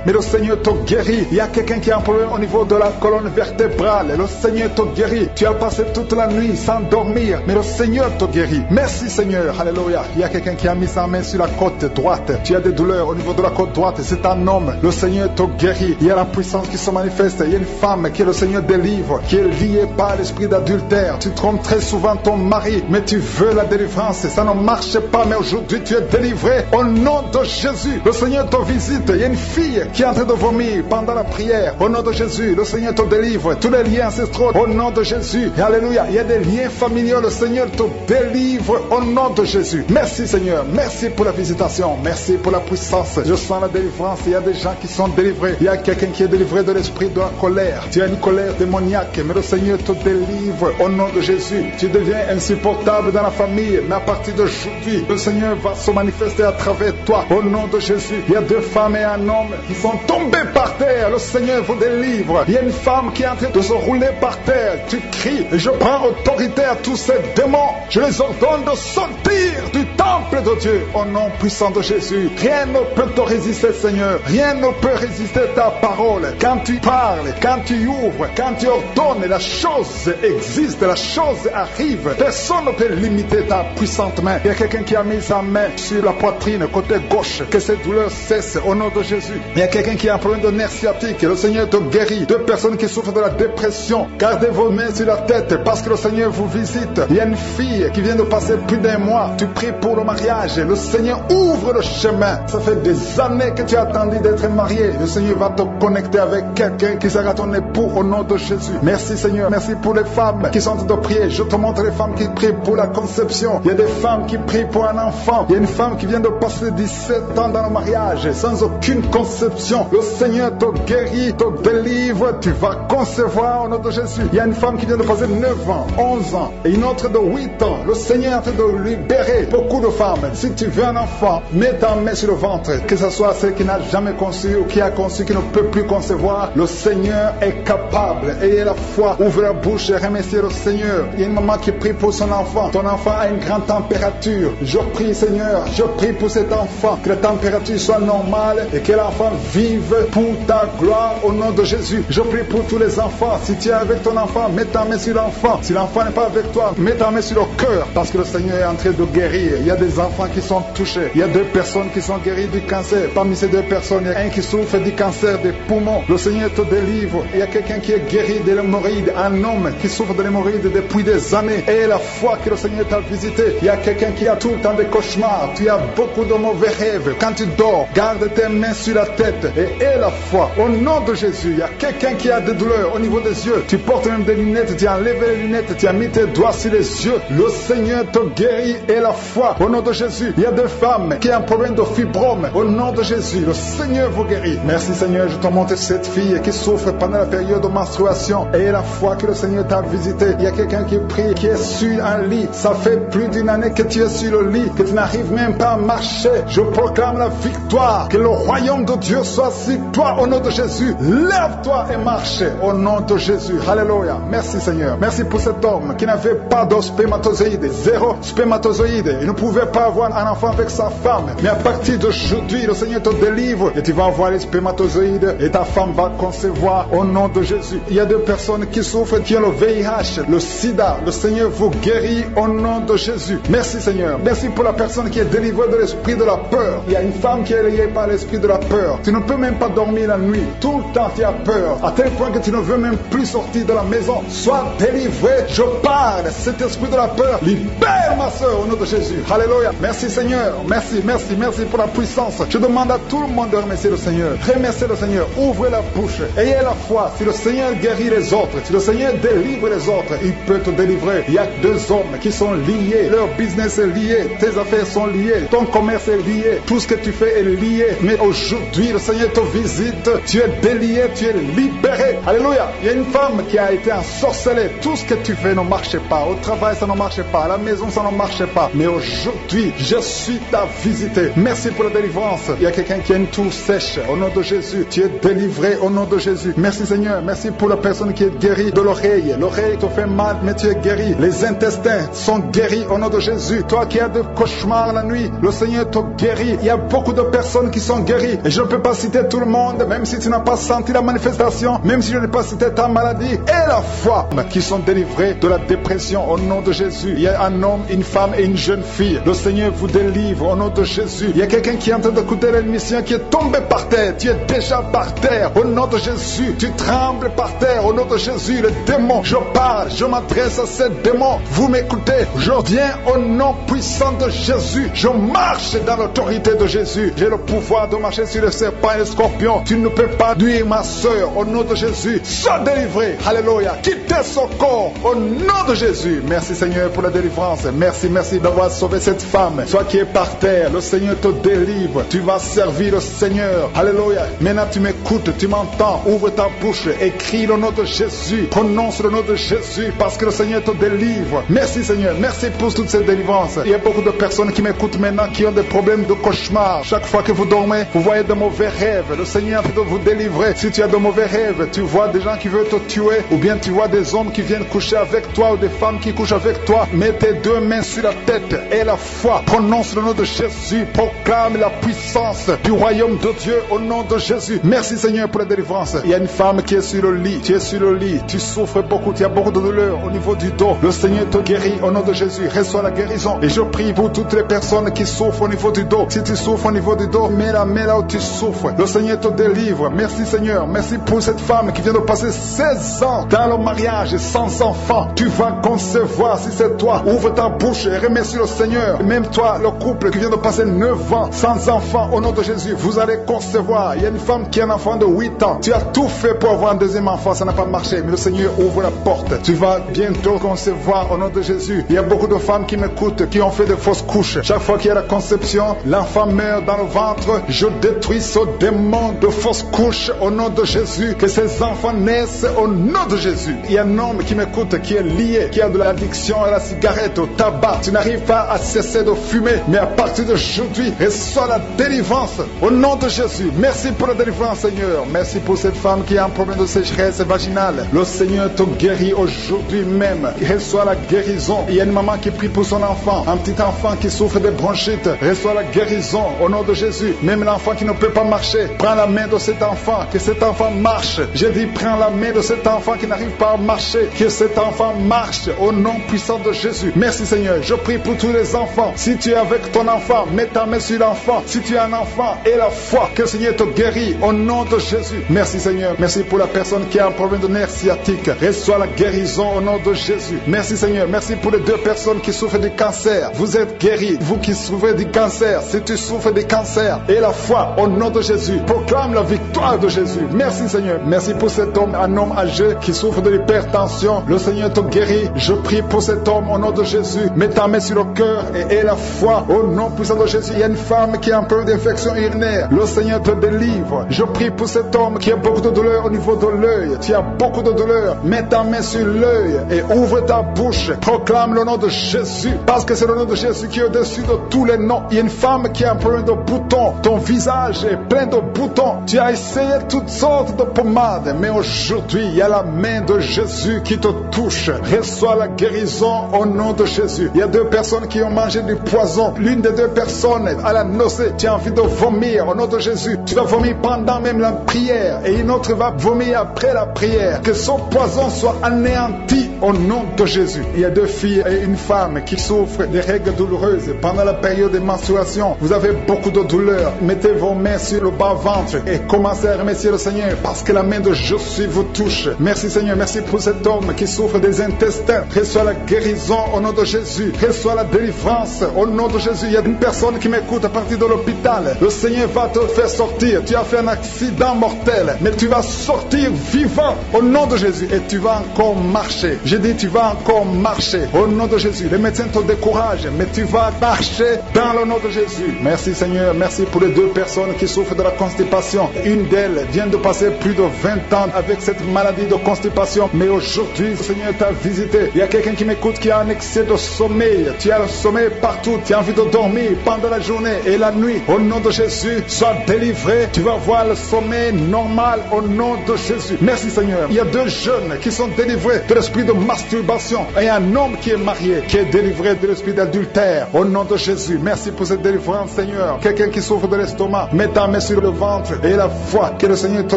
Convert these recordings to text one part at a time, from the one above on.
mais le Seigneur te guérit. Il y a quelqu'un qui a un problème au niveau de la colonne vertébrale, le Seigneur te guérit. Tu as passé toute la nuit sans dormir, mais le Seigneur te guérit. Merci Seigneur, alléluia. Il y a quelqu'un qui a mis sa main sur la côte droite. Tu as des douleurs au niveau de la côte droite, c'est un homme. Le Seigneur te guérit. Il y a la puissance qui se manifeste. Il y a une femme qui le Seigneur délivre, qui est liée par l'esprit d'adultère. Tu trompes très souvent ton mari, mais tu veux la délivrance. Ça ne marche pas, mais aujourd'hui tu es délivré au nom de Jésus. Le Seigneur te visite. Il y a une fille qui est en train de vomir pendant la prière. Au nom de Jésus, le Seigneur te délivre. Tous les liens ancestraux, au nom de Jésus. Et alléluia. Il y a des liens familiaux. Le Seigneur te délivre au nom de Jésus. Merci Seigneur. Merci pour la visitation. Merci pour la puissance. Je sens la délivrance. Il y a des gens qui sont délivrés. Il y a quelqu'un qui est délivré de l'esprit de la colère. Tu as une colère démoniaque, mais le Seigneur te délivre au nom de Jésus. Tu deviens insupportable dans la famille, mais à partir d'aujourd'hui, le Seigneur va se manifester à travers toi au nom de Jésus. Il y a 2 femmes et un homme qui sont tombés par terre. Le Seigneur vous délivre. Il y a une femme qui est en train de se rouler par terre. Tu cries et je prends autorité à tous ces démons. Je les ordonne de sortir du temple de Dieu au nom puissant de Jésus. Rien ne peut te résister, Seigneur. Rien ne peut résister à ta parole. Quand tu parles, quand tu ouvres, quand tu ordonnes, la chose existe, la chose arrive. Personne ne peut limiter ta puissante main. Il y a quelqu'un qui a mis sa main sur la poitrine, côté gauche. Que cette douleur cesse au nom de Jésus. Il y a quelqu'un qui a un problème de nerf sciatique. Le Seigneur te guérit. 2 personnes qui souffrent de la dépression. Gardez vos mains sur la tête parce que le Seigneur vous visite. Il y a une fille qui vient de passer plus d'1 mois. Tu pries pour le mariage. Le Seigneur ouvre le chemin. Ça fait des années que tu as attendu d'être marié. Le Seigneur va te connecter avec quelqu'un qui sera ton époux au nom de Jésus. Merci Seigneur. Merci pour les femmes qui sont en train de prier. Je te montre les femmes qui prient pour la conception. Il y a des femmes qui prient pour un enfant. Il y a une femme qui vient de passer 17 ans dans le mariage sans aucune conception. Le Seigneur te guérit, te délivre. Tu vas concevoir au nom de Jésus. Il y a une femme qui vient de passer 9 ans, 11 ans et une autre de 8 ans. Le Seigneur est en train de libérer beaucoup de femmes. Si tu veux un enfant, mets ta main sur le ventre. Que ce soit celle qui n'a jamais conçu ou qui a conçu, qui ne peut plus concevoir. Le Seigneur est capable. Ayez la foi. Ouvre la bouche et remerciez le Seigneur. Il y a une maman qui prie pour son enfant. Ton enfant a une grande température. Je prie Seigneur, je prie pour cet enfant. Que la température soit normale et que l'enfant vive pour ta gloire au nom de Jésus. Je prie pour tous les enfants. Si tu es avec ton enfant, mets ta main sur l'enfant. Si l'enfant n'est pas avec toi, mets ta main sur le cœur. Parce que le Seigneur est en train de guérir. Il y a des enfants qui sont touchés. Il y a 2 personnes qui sont guéries du cancer. Parmi ces 2 personnes, il y a un qui souffre du cancer des poumons. Le Seigneur te délivre. Il y a quelqu'un qui est guéri de l'hémorroïde. Un homme qui souffre de l'hémorroïde depuis des années. Et la foi que le Seigneur t'a visité. Il y a quelqu'un qui a tout le temps des cauchemars. Tu as beaucoup de mauvais rêves. Quand tu dors, garde tes mains sur la tête. Et aie la foi. Au nom de Jésus, il y a quelqu'un qui a des douleurs au niveau des yeux. Tu portes même des lunettes. Tu as enlevé les lunettes. Tu as mis tes doigts sur les yeux. Le Seigneur te guérit. Et la foi. Au nom de Jésus, il y a 2 femmes qui ont un problème de fibrome. Au nom de Jésus, le Seigneur vous guérit. Merci Seigneur, je te montre cette fille qui souffre pendant la période de menstruation. Et la foi que le Seigneur t'a visité. Il y a quelqu'un qui prie, qui est sur un lit. Ça fait plus d'1 année que tu es sur le lit, que tu n'arrives même pas à marcher. Je proclame la victoire. Que le royaume de Dieu soit sur toi au nom de Jésus. Lève-toi et marche au nom de Jésus. Alléluia. Merci Seigneur. Merci pour cet homme qui n'avait pas de spermatozoïdes. 0 spermatozoïdes. Il ne pouvait pas avoir un enfant avec sa femme. Mais à partir d'aujourd'hui, le Seigneur te délivre et tu vas avoir les spermatozoïdes et ta femme va concevoir au nom de Jésus. Il y a 2 personnes qui souffrent, qui ont le VIH, le sida. Le Seigneur vous guérit au nom de Jésus. Merci Seigneur. Merci pour la personne qui est délivrée de l'esprit de la peur. Il y a une femme qui est liée par l'esprit de la peur. Tu ne peux même pas dormir la nuit. Tout le temps tu as peur. À tel point que tu ne veux même plus sortir de la maison. Sois délivré. Je parle. Cet esprit de la peur, libère ma soeur au nom de Jésus. Alléluia. Merci Seigneur. Merci, merci, merci pour la puissance. Je demande à tout le monde de remercier le Seigneur. Remerciez le Seigneur. Ouvrez la bouche. Ayez la foi. Si le Seigneur guérit les autres, si le Seigneur délivre les autres, il peut te délivrer. Il y a 2 hommes qui sont liés. Leur business est lié. Tes affaires sont liées. Ton commerce est lié. Tout ce que tu fais est lié. Mais aujourd'hui, le Seigneur te visite. Tu es délié. Tu es libéré. Alléluia. Il y a une femme qui a été ensorcelée. Tout ce que tu fais ne marche pas. Au travail, ça ne marche pas. À la maison, ça ne marche pas. Mais aujourd'hui, je suis ta visité. Merci pour la délivrance. Il y a quelqu'un qui a une toux sèche. Au nom de Jésus, tu es délivré au nom de Jésus. Merci Seigneur. Merci pour la personne qui est guérie de l'oreille. L'oreille te fait mal, mais tu es guéri. Les intestins sont guéris au nom de Jésus. Toi qui as des cauchemars la nuit, le Seigneur te guérit. Il y a beaucoup de personnes qui sont guéries. Et je ne peux pas cité tout le monde, même si tu n'as pas senti la manifestation, même si je n'ai pas cité ta maladie, et la foi, qui sont délivrés de la dépression au nom de Jésus. Il y a un homme, une femme et une jeune fille. Le Seigneur vous délivre au nom de Jésus. Il y a quelqu'un qui est en train d'écouter l'émission qui est tombé par terre. Tu es déjà par terre au nom de Jésus. Tu trembles par terre au nom de Jésus. Le démon, je parle, je m'adresse à ces démons. Vous m'écoutez, je viens au nom puissant de Jésus. Je marche dans l'autorité de Jésus. J'ai le pouvoir de marcher sur les serpents et les scorpions. Tu ne peux pas nuire ma soeur au nom de Jésus. Sois délivré. Alléluia. Quittez son corps au nom de Jésus. Merci Seigneur pour la délivrance. Merci d'avoir sauvé cette femme. Toi qui es par terre, le Seigneur te délivre. Tu vas servir le Seigneur. Alléluia. Maintenant tu m'écoutes, tu m'entends. Ouvre ta bouche et crie le nom de Jésus. Prononce le nom de Jésus parce que le Seigneur te délivre. Merci Seigneur. Merci pour toute cette délivrance. Il y a beaucoup de personnes qui m'écoutent maintenant qui ont des problèmes de cauchemar. Chaque fois que vous dormez, vous voyez de mauvais rêves. Le Seigneur peut vous délivrer. Si tu as de mauvais rêves, tu vois des gens qui veulent te tuer ou bien tu vois des hommes qui viennent coucher avec toi ou des femmes qui couchent avec toi. Mets tes deux mains sur la tête et la foi. Prononce le nom de Jésus. Proclame la puissance du royaume de Dieu au nom de Jésus. Merci Seigneur pour la délivrance. Il y a une femme qui est sur le lit. Tu es sur le lit. Tu souffres beaucoup. Tu as beaucoup de douleur au niveau du dos. Le Seigneur te guérit au nom de Jésus. Reçois la guérison. Et je prie pour toutes les personnes qui souffrent au niveau du dos. Si tu souffres au niveau du dos, mets la main là où tu souffres. Le Seigneur te délivre. Merci Seigneur. Merci pour cette femme qui vient de passer 16 ans dans le mariage sans enfant. Tu vas concevoir si c'est toi. Ouvre ta bouche et remercie le Seigneur. Même toi, le couple qui vient de passer 9 ans sans enfant, au nom de Jésus, vous allez concevoir. Il y a une femme qui a un enfant de 8 ans. Tu as tout fait pour avoir un deuxième enfant, ça n'a pas marché. Mais le Seigneur ouvre la porte. Tu vas bientôt concevoir au nom de Jésus. Il y a beaucoup de femmes qui m'écoutent, qui ont fait de fausses couches. Chaque fois qu'il y a la conception, l'enfant meurt dans le ventre. Je détruis ce démon de fausses couches au nom de Jésus. Que ces enfants naissent au nom de Jésus. Il y a un homme qui m'écoute, qui est lié, qui a de l'addiction à la cigarette, au tabac. Tu n'arrives pas à cesser de fumer, mais à partir d'aujourd'hui, reçois la délivrance au nom de Jésus. Merci pour la délivrance, Seigneur. Merci pour cette femme qui a un problème de sécheresse vaginale. Le Seigneur te guérit aujourd'hui même. Reçois la guérison. Il y a une maman qui prie pour son enfant, un petit enfant qui souffre de bronchite. Reçois la guérison au nom de Jésus. Même l'enfant qui ne peut pas marcher, prends la main de cet enfant, que cet enfant marche. Je dis, prends la main de cet enfant qui n'arrive pas à marcher, que cet enfant marche au nom puissant de Jésus. Merci Seigneur. Je prie pour tous les enfants. Si tu es avec ton enfant, mets ta main sur l'enfant. Si tu es un enfant, et la foi, que le Seigneur te guérit au nom de Jésus. Merci Seigneur. Merci pour la personne qui a un problème de nerf sciatique. Reçois la guérison au nom de Jésus. Merci Seigneur. Merci pour les 2 personnes qui souffrent du cancer. Vous êtes guéris. Vous qui souffrez du cancer, si tu souffres du cancer, et la foi au nom de Jésus. Proclame la victoire de Jésus. Merci Seigneur. Merci pour cet homme, un homme âgé qui souffre de l'hypertension. Le Seigneur te guérit. Je prie pour cet homme au nom de Jésus. Mets ta main sur le cœur et la foi au nom puissant de Jésus. Il y a une femme qui a un peu d'infection urinaire. Le Seigneur te délivre. Je prie pour cet homme qui a beaucoup de douleur au niveau de l'œil. Tu as beaucoup de douleur. Mets ta main sur l'œil et ouvre ta bouche. Proclame le nom de Jésus. Parce que c'est le nom de Jésus qui est au-dessus de tous les noms. Il y a une femme qui a un problème de boutons. Ton visage est plein de boutons. Tu as essayé toutes sortes de pommades. Mais aujourd'hui, il y a la main de Jésus qui te touche. Reçois la guérison au nom de Jésus. Il y a 2 personnes qui ont mangé du poison. L'une des 2 personnes à la nausée. Tu as envie de vomir au nom de Jésus. Tu vas vomir pendant même la prière. Et une autre va vomir après la prière. Que son poison soit anéanti au nom de Jésus. Il y a 2 filles et une femme qui souffrent des règles douloureuses pendant la période de menstruation. Vous avez beaucoup de douleur. Mettez vos mains sur le bas-ventre et commencez à remercier le Seigneur parce que la main de Jésus vous touche. Merci Seigneur. Merci pour cet homme qui souffre des intestins. Reçois la guérison au nom de Jésus. Reçois la délivrance au nom de Jésus. Il y a une personne qui m'écoute à partir de l'hôpital. Le Seigneur va te faire sortir. Tu as fait un accident mortel, mais tu vas sortir vivant au nom de Jésus et tu vas encore marcher. J'ai dit tu vas encore marcher au nom de Jésus. Les médecins te découragent, mais tu vas marcher dans le nom de Jésus. Merci Seigneur. Merci pour les 2 personnes qui souffrent de la constipation. Une d'elles vient de passer plus de 20 ans avec cette maladie de constipation, mais aujourd'hui le Seigneur t'a visité. Il y a quelqu'un qui m'écoute qui a un excès de sommeil. Tu as le sommeil partout. Tu as envie de dormir pendant la journée et la nuit. Au nom de Jésus, sois délivré. Tu vas voir le sommeil normal au nom de Jésus. Merci Seigneur. Il y a 2 jeunes qui sont délivrés de l'esprit de masturbation et un homme qui est marié qui est délivré de l'esprit d'adultère au nom de Jésus. Merci pour cette délivrance Seigneur. Quelqu'un qui souffre de l'estomac, mets ta main main sur le ventre et la foi que le Seigneur te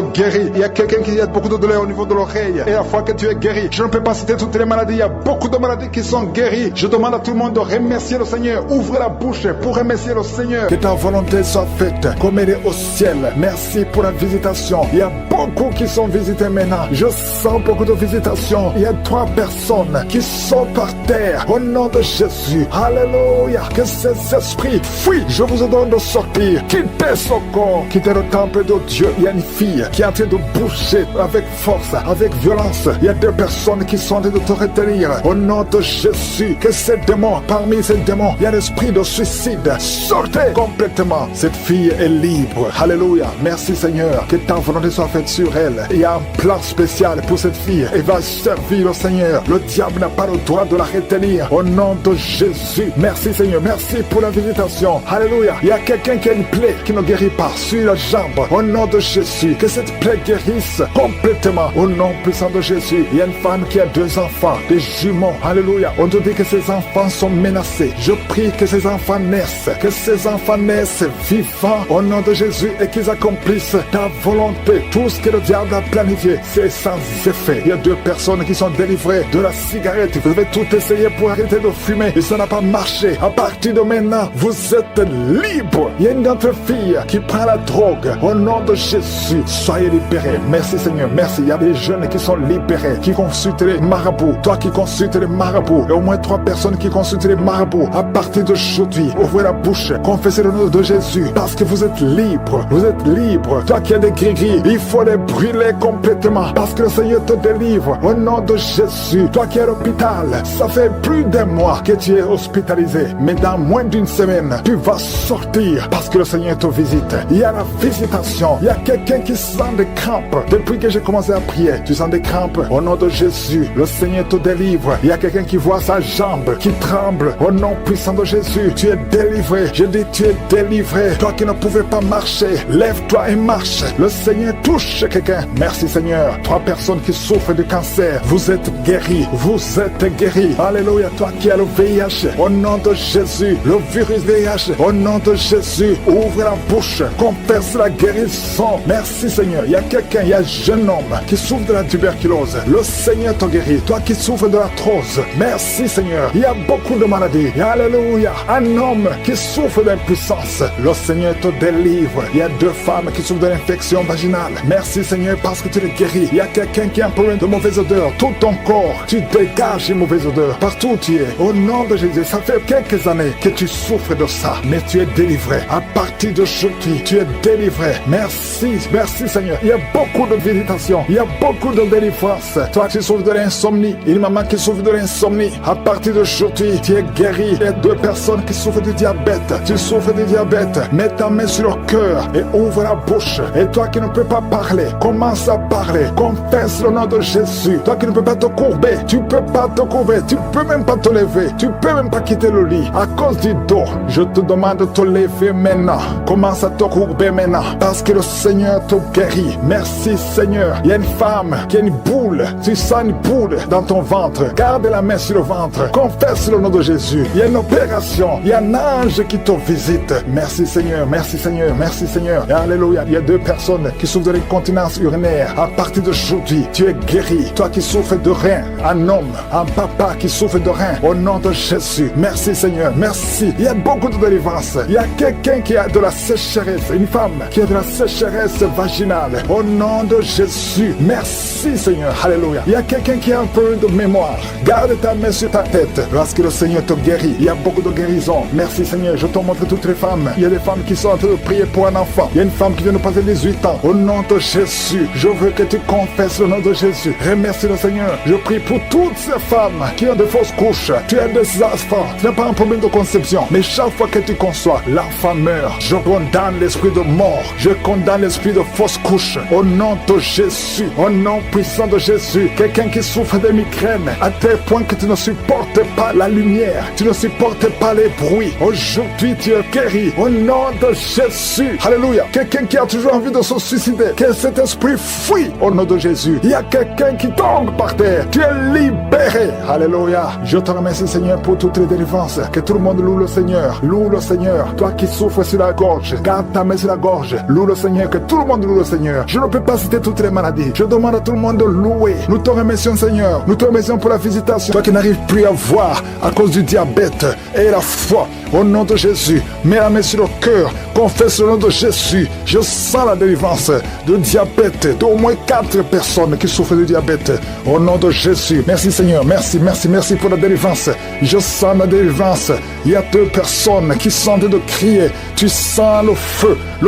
guérit. Il y a quelqu'un qui a beaucoup de douleur au niveau de l'oreille et la foi que tu es guéri. Je ne peux pas citer toutes les maladies. Il y a beaucoup de maladies qui sont guéries. Je demande à tout le monde de remercier le Seigneur. Ouvrez la bouche pour remercier le Seigneur. Que ta volonté soit faite comme elle est au ciel. Merci pour la visitation. Il y a beaucoup qui sont visités maintenant. Je sens beaucoup de visitations. Il y a 3 personnes qui sont par terre. Au nom de Jésus. Alléluia. Que ces esprits fuient. Je vous ordonne de sortir. Quittez ce corps. Quittez le temple de Dieu. Il y a une fille qui est en train de bouger avec force, avec violence. Il y a 2 personnes qui sont en train de te retenir. Au nom de Jésus. Que ces démons, parmi ces démons, il y a l'esprit de suicide. Sortez complètement. Cette fille est libre. Alléluia. Merci Seigneur. Que ta volonté soit faite sur elle. Il y a un plan spécial pour cette fille. Elle va servir le Seigneur. Le diable n'a pas le droit de la retenir. Au nom de Jésus. Merci Seigneur. Merci pour la visitation. Alléluia. Il y a quelqu'un qui a une plaie qui ne guérit pas sur la jambe. Au nom de Jésus. Que cette plaie guérisse complètement. Au nom puissant de Jésus. Il y a une femme qui a 2 enfants. Des jumeaux. Alléluia. On te dit que ces enfants sont menacés. Je prie que ces enfants naissent. Que ces enfants naissent vivants. Au nom de Jésus. Et qu'ils accomplissent ta volonté. Tout ce que le diable a planifié, c'est sans effet. Il y a 2 personnes qui sont délivrées de la cigarette. Vous avez tout essayé pour arrêter de fumer et ça n'a pas marché. À partir de maintenant, vous êtes libre. Il y a une autre fille qui prend la drogue. Au nom de Jésus, soyez libérés. Merci Seigneur, merci. Il y a des jeunes qui sont libérés, qui consultent les marabouts. Toi qui consultes les marabouts, et au moins 3 personnes qui consultent les marabouts. À partir d'aujourd'hui, ouvrez la bouche, confessez le nom de Jésus, parce que vous êtes libre. Vous êtes libre. Toi qui as des gris-gris, il faut les brûler complètement, parce que le Seigneur te délivre. Au nom de Jésus, toi qui es à l'hôpital, ça fait plus d'1 mois que tu es hospitalisé, mais dans moins d'1 semaine, tu vas sortir, parce que le Seigneur te visite. Il y a la visitation. Il y a quelqu'un qui sent des crampes. Depuis que j'ai commencé à prier, tu sens des crampes. Au nom de Jésus, le Seigneur te délivre. Il y a quelqu'un qui voit sa jambe qui tremble. Au nom puissant de Jésus, tu es délivré. Je dis, tu es délivré. Toi qui ne pouvais pas marcher, lève-toi et marche. Le Seigneur touche quelqu'un. Merci Seigneur. 3 personnes qui souffrent de cancer, vous êtes guéris. Vous êtes guéris. Alléluia. Toi qui as le VIH, au nom de Jésus, le virus VIH, au nom de Jésus, ouvre la bouche, confesse la guérison. Merci Seigneur. Il y a quelqu'un, il y a un jeune homme qui souffre de la tuberculose. Le Seigneur te guérit. Toi qui souffres de l'arthrose, merci Seigneur. Il y a beaucoup de maladies. Alléluia. Un homme qui souffre d'impuissance, le Seigneur te délivre. Il y a 2 femmes qui souffrent de l'infection vaginale. Merci Seigneur parce que tu les guéris. Il y a quelqu'un qui a un problème de mauvaise odeur. Tout ton corps, tu dégages une mauvaise odeur. Partout où tu es, au nom de Jésus, ça fait quelques années que tu souffres de ça, mais tu es délivré. À partir d'aujourd'hui, tu es délivré. Merci, merci Seigneur. Il y a beaucoup de visitation. Il y a beaucoup de délivrance. Toi qui souffres de l'insomnie, une maman qui souffre de l'insomnie, à partir d'aujourd'hui, tu es guéri. Il y a 2 personnes qui souffrent du diabète. Tu souffres du diabète. Mets ta main sur le cœur et ouvre la bouche. Et toi qui ne peux pas parler, commence à parler. Confesse le nom de Jésus. Toi qui ne peux pas te courber, tu peux pas te courber. Tu peux même pas te lever. Tu peux même pas quitter le lit à cause du dos. Je te demande de te lever maintenant. Commence à te courber maintenant, parce que le Seigneur te guérit. Merci Seigneur. Il y a une femme qui a une boule. Tu sens une boule dans ton ventre. Garde la main sur le ventre. Confesse le nom de Jésus. Il y a une opération. Il y a un ange qui te visite. Merci Seigneur. Merci Seigneur. Merci Seigneur. Et alléluia. Il y a 2 personnes qui souffrent de l'incontinence urinaire. À partir d'aujourd'hui, tu es guéri. Toi qui souffres de rein, un homme, un papa qui souffre de rein, au nom de Jésus. Merci Seigneur. Merci. Il y a beaucoup de délivrance. Il y a quelqu'un qui a de la sécheresse. Une femme qui a de la sécheresse vaginale. Au nom de Jésus. Merci Seigneur. Alléluia. Il y a quelqu'un qui a un peu de mémoire. Garde ta main sur ta tête parce que le Seigneur te guérit. Il y a beaucoup de guérison. Merci Seigneur. Je te montre toutes les femmes. Il y a des femmes qui sont en train de prier pour un enfant. Il y a une femme qui vient de passer 18 ans. Au nom de Jésus, je veux que tu confesses le nom de Jésus. Remercie le Seigneur. Je prie pour toutes ces femmes qui ont de fausses couches. Tu as des enfants. Tu n'as pas un problème de conception. Mais chaque fois que tu conçois, l'enfant meurt. Je condamne l'esprit de mort. Je condamne l'esprit de fausse couche. Au nom de Jésus. Au nom puissant de Jésus. Quelqu'un qui souffre de migraines à tel point que tu ne supportes supportes pas la lumière, tu ne supportes pas les bruits. Aujourd'hui, tu es guéri au nom de Jésus. Alléluia. Quelqu'un qui a toujours envie de se suicider, que cet esprit fuit au nom de Jésus. Il y a quelqu'un qui tombe par terre, tu es libéré. Alléluia. Je te remercie, Seigneur, pour toutes les délivrances. Que tout le monde loue le Seigneur. Loue le Seigneur. Toi qui souffres sur la gorge, garde ta main sur la gorge. Loue le Seigneur. Que tout le monde loue le Seigneur. Je ne peux pas citer toutes les maladies. Je demande à tout le monde de louer. Nous te remercions, Seigneur. Nous te remercions pour la visitation. Toi qui n'arrives plus à voir à cause du diabète et la foi. Au nom de Jésus, mets la main sur le cœur. Confesse le nom de Jésus. Je sens la délivrance de diabète d'au moins 4 personnes qui souffrent de diabète. Au nom de Jésus. Merci, Seigneur. Merci, merci, merci pour la délivrance. Je sens la délivrance. Il y a 2 personnes qui sont en train de crier. Tu sens le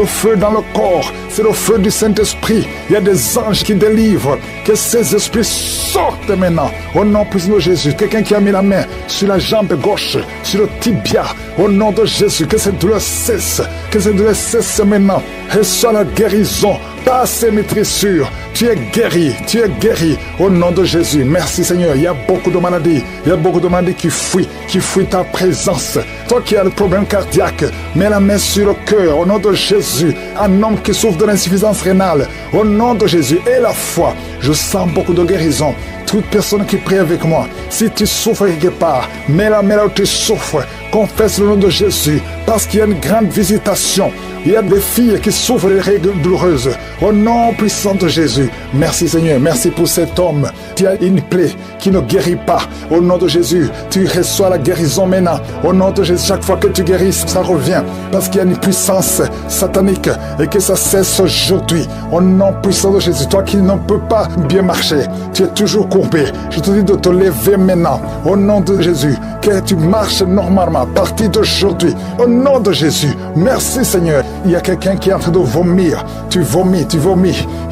feu dans le corps. C'est le feu du Saint-Esprit. Il y a des anges qui délivrent. Que ces esprits sortent maintenant. Au nom puissant de Jésus. Quelqu'un qui a mis la main sur la jambe gauche, sur le tibia. Au nom de Jésus, que cette douleur cesse. Que cette douleur cesse maintenant. Reçois la guérison. Par ces maîtrissures, tu es guéri au nom de Jésus. Merci Seigneur. Il y a beaucoup de maladies. Il y a beaucoup de maladies qui fuient ta présence. Toi qui as le problème cardiaque, mets la main sur le cœur au nom de Jésus. Un homme qui souffre de l'insuffisance rénale, au nom de Jésus. Et la foi, je sens beaucoup de guérison. Toute personne qui prie avec moi, si tu souffres quelque part, mets la main là où tu souffres. Confesse le nom de Jésus, parce qu'il y a une grande visitation. Il y a des filles qui souffrent des règles douloureuses. Au nom puissant de Jésus. Merci Seigneur, merci pour cet homme. Tu as une plaie qui ne guérit pas. Au nom de Jésus, tu reçois la guérison maintenant. Au nom de Jésus, chaque fois que tu guéris, ça revient. Parce qu'il y a une puissance satanique et que ça cesse aujourd'hui. Au nom puissant de Jésus, toi qui ne peux pas bien marcher, tu es toujours courbé. Je te dis de te lever maintenant. Au nom de Jésus, que tu marches normalement à partir d'aujourd'hui. Au nom de Jésus, merci Seigneur. Il y a quelqu'un qui est en train de vomir. Tu vomis.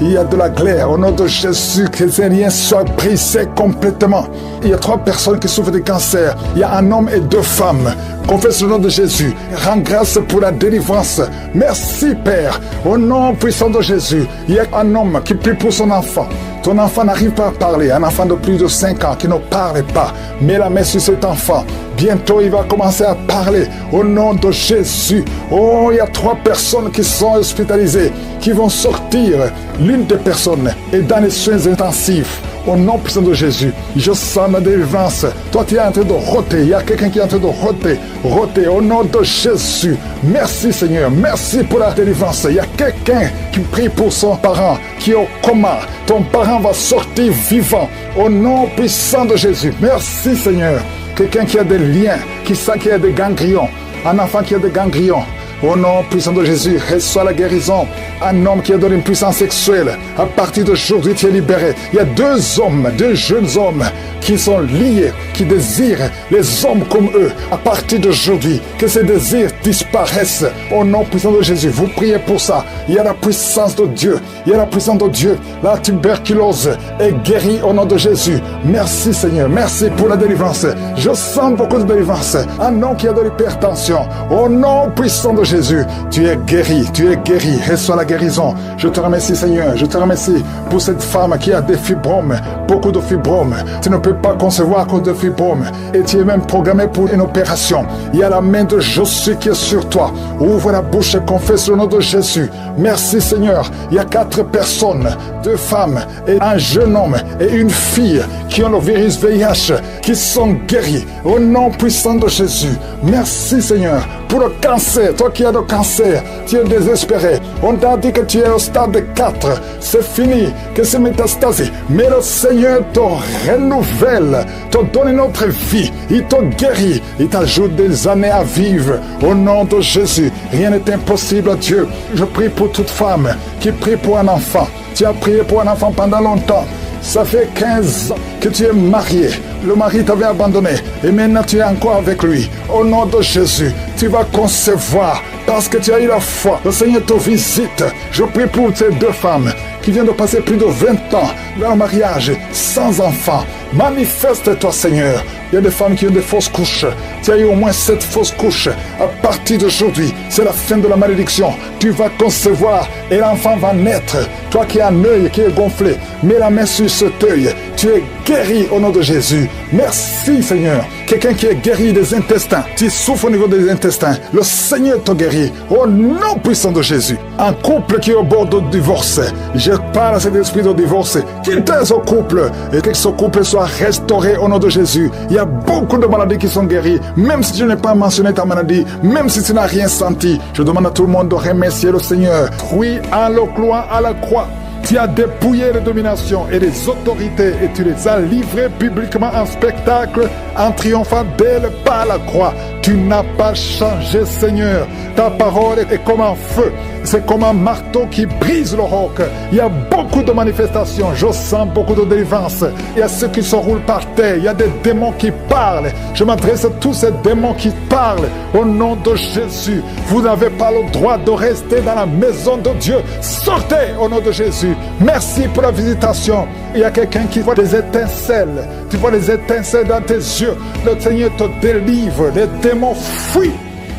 Il y a de la glaire. Au nom de Jésus, que ces liens soient brisés complètement. Il y a 3 personnes qui souffrent de cancer. Il y a un homme et 2 femmes. Confesse le nom de Jésus. Rends grâce pour la délivrance. Merci Père. Au nom puissant de Jésus, il y a un homme qui prie pour son enfant. Ton enfant n'arrive pas à parler. Un enfant de plus de 5 ans qui ne parle pas. Mets la main sur cet enfant. Bientôt, il va commencer à parler. Au nom de Jésus. Oh, il y a 3 personnes qui sont hospitalisées, qui vont sortir. L'une des personnes est dans les soins intensifs. Au nom puissant de Jésus, je sens la délivrance. Toi, tu es en train de roter. Il y a quelqu'un qui est en train de roter. Au nom de Jésus. Merci Seigneur. Merci pour la délivrance. Il y a quelqu'un qui prie pour son parent qui est au coma. Ton parent va sortir vivant. Au nom puissant de Jésus. Merci Seigneur. Quelqu'un qui a des liens, qui sent qu'il y a des ganglions. Un enfant qui a des ganglions. Au nom puissant de Jésus, reçois la guérison. Un homme qui a donné une puissance sexuelle. À partir d'aujourd'hui, tu es libéré. Il y a 2 jeunes hommes qui sont liés, qui désirent les hommes comme eux. À partir d'aujourd'hui, que ces désirs disparaissent. Au nom puissant de Jésus, vous priez pour ça. Il y a la puissance de Dieu. Il y a la puissance de Dieu. La tuberculose est guérie au nom de Jésus. Merci Seigneur. Merci pour la délivrance. Je sens beaucoup de délivrance. Un homme qui a de l'hypertension. Au nom puissant de Jésus, tu es guéri. Reçois la guérison. Je te remercie Seigneur. Je te remercie pour cette femme qui a des fibromes. Beaucoup de fibromes. Tu ne peux pas concevoir à cause de fibromes. Et tu es même programmé pour une opération. Il y a la main de Jésus qui est sur toi. Ouvre la bouche et confesse le nom de Jésus. Merci Seigneur. Il y a 4 personnes, 2 femmes et un jeune homme et une fille qui ont le virus VIH, qui sont guéris. Au nom puissant de Jésus. Merci Seigneur. Pour le cancer, toi qui as le cancer, tu es désespéré. On t'a dit que tu es au stade 4. C'est fini, que c'est métastasé. Mais le Seigneur te renouvelle, te donne une autre vie. Il te guérit, il t'ajoute des années à vivre. Au nom de Jésus, rien n'est impossible à Dieu. Je prie pour toute femme qui prie pour un enfant. Tu as prié pour un enfant pendant longtemps. Ça fait 15 ans que tu es marié. Le mari t'avait abandonné et maintenant tu es encore avec lui. Au nom de Jésus, tu vas concevoir parce que tu as eu la foi. Le Seigneur te visite. Je prie pour ces 2 femmes qui viennent de passer plus de 20 ans dans le mariage sans enfant. Manifeste-toi, Seigneur. Il y a des femmes qui ont des fausses couches. Tu as eu au moins 7 fausses couches. À partir d'aujourd'hui, c'est la fin de la malédiction. Tu vas concevoir et l'enfant va naître. Toi qui as un œil qui est gonflé, mets la main sur cet œil. Tu es guéri au nom de Jésus. Merci, Seigneur. Quelqu'un qui est guéri des intestins, tu souffres au niveau des intestins. Le Seigneur te guérit au nom puissant de Jésus. Un couple qui est au bord de divorce, je parle à cet esprit de divorce. Quittez ce couple et que ce couple soit restauré au nom de Jésus. Il y a beaucoup de maladies qui sont guéries. Même si je n'ai pas mentionné ta maladie, même si tu n'as rien senti, je demande à tout le monde de remercier le Seigneur. Oui, en le clouant à la croix, tu as dépouillé les dominations et les autorités et tu les as livrées publiquement en spectacle en triomphant d'elles par la croix. Tu n'as pas changé, Seigneur. Ta parole est comme un feu. C'est comme un marteau qui brise le roc. Il y a beaucoup de manifestations. Je sens beaucoup de délivrance. Il y a ceux qui se roulent par terre. Il y a des démons qui parlent. Je m'adresse à tous ces démons qui parlent. Au nom de Jésus, vous n'avez pas le droit de rester dans la maison de Dieu. Sortez au nom de Jésus. Merci pour la visitation. Il y a quelqu'un qui voit des étincelles. Tu vois les étincelles dans tes yeux. Le Seigneur te délivre. Les démons fuient.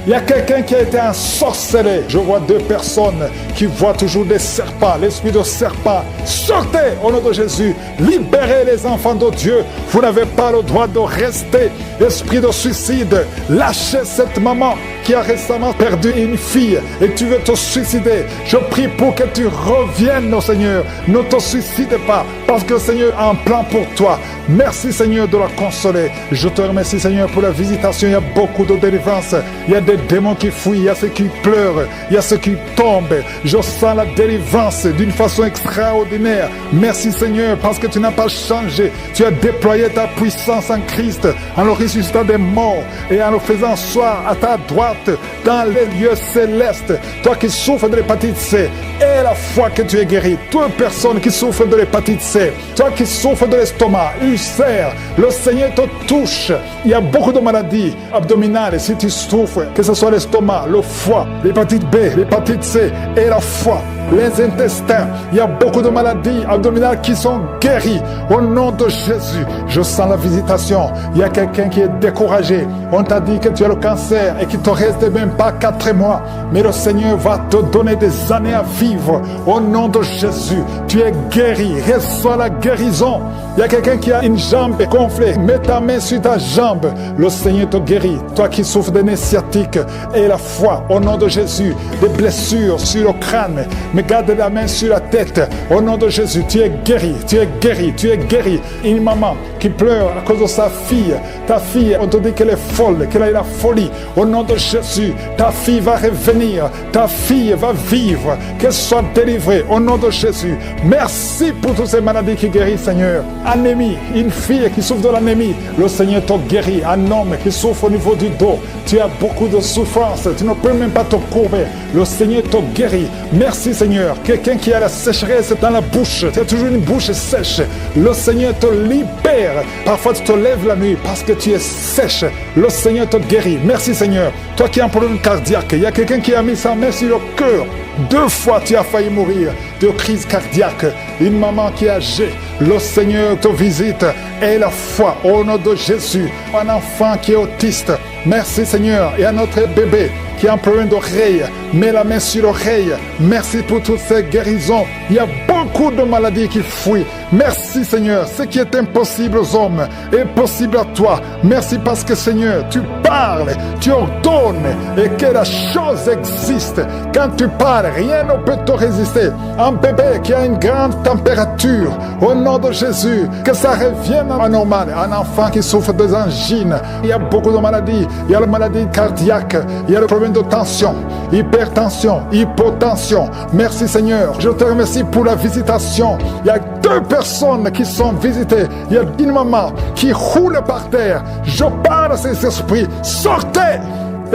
Il y a quelqu'un qui a été ensorcelé. Je vois 2 personnes qui voient toujours des serpents, l'esprit de serpent. Sortez au nom de Jésus. Libérez les enfants de Dieu. Vous n'avez pas le droit de rester. Esprit de suicide, lâchez cette maman qui a récemment perdu une fille et tu veux te suicider. Je prie pour que tu reviennes au Seigneur. Ne te suicide pas parce que le Seigneur a un plan pour toi. Merci, Seigneur, de la consoler. Je te remercie, Seigneur, pour la visitation. Il y a beaucoup de délivrance. Il y a des démons qui fuient, il y a ceux qui pleurent, il y a ceux qui tombent. Je sens la délivrance d'une façon extraordinaire. Merci, Seigneur, parce que tu n'as pas changé. Tu as déployé ta puissance en Christ, en le ressuscitant des morts et en le faisant asseoir à ta droite dans les lieux célestes. Toi qui souffres de l'hépatite C, et la foi que tu es guéri. Toi, personne qui souffre de l'hépatite C, toi qui souffres de l'estomac, ulcère, le Seigneur te touche. Il y a beaucoup de maladies abdominales. Si tu souffres, que ce soit l'estomac, le foie, l'hépatite B, l'hépatite C et la foi, les intestins, il y a beaucoup de maladies abdominales qui sont guéries au nom de Jésus. Je sens la visitation. Il y a quelqu'un qui est découragé. On t'a dit que tu as le cancer et qu'il te reste même pas 4 mois, mais le Seigneur va te donner des années à vivre au nom de Jésus. Tu es guéri. Reçois la guérison. Il y a quelqu'un qui a une jambe gonflée. Mets ta main sur ta jambe. Le Seigneur te guérit. Toi qui souffres de nez sciatique et la foi au nom de Jésus. Des blessures sur le crâne. Mais garde la main sur la tête. Au nom de Jésus, tu es guéri. Tu es guéri. Tu es guéri. Une maman qui pleure à cause de sa fille. Ta fille, on te dit qu'elle est folle, qu'elle a eu la folie. Au nom de Jésus, ta fille va revenir. Ta fille va vivre. Qu'elle soit délivrée au nom de Jésus. Merci pour toutes ces maladies qui guérissent, Seigneur. Anémie, une fille qui souffre de l'anémie, le Seigneur te guérit. Un homme qui souffre au niveau du dos, tu as beaucoup de souffrance, tu ne peux même pas te courber, le Seigneur te guérit. Merci, Seigneur. Quelqu'un qui a la sécheresse dans la bouche, tu as toujours une bouche sèche, le Seigneur te libère. Parfois tu te lèves la nuit parce que tu es sèche, le Seigneur te guérit. Merci, Seigneur. Toi qui as un problème cardiaque, il y a quelqu'un qui a mis sa main sur le cœur. 2 fois tu as failli mourir de crise cardiaque. Une maman qui est âgée, le Seigneur te visite et la foi au nom de Jésus. Un enfant qui est autiste, merci, Seigneur. Et un autre bébé qui a un problème d'oreille, mets la main sur l'oreille. Merci pour toutes ces guérisons. Il y a beaucoup de maladies qui fuient. Merci, Seigneur. Ce qui est impossible aux hommes est possible à toi. Merci parce que, Seigneur, tu parles, tu ordonnes et que la chose existe. Quand tu parles, rien ne peut te résister. Un bébé qui a une grande température, au nom de Jésus, que ça revienne à normal. Un enfant qui souffre des angines. Il y a beaucoup de maladies. Il y a la maladie cardiaque. Il y a le problème de tension, hypertension, hypotension. Merci, Seigneur. Je te remercie pour la visitation. Il y a 2 personnes qui sont visitées. Il y a une maman qui roule par terre. Je parle à ces esprits. Sortez!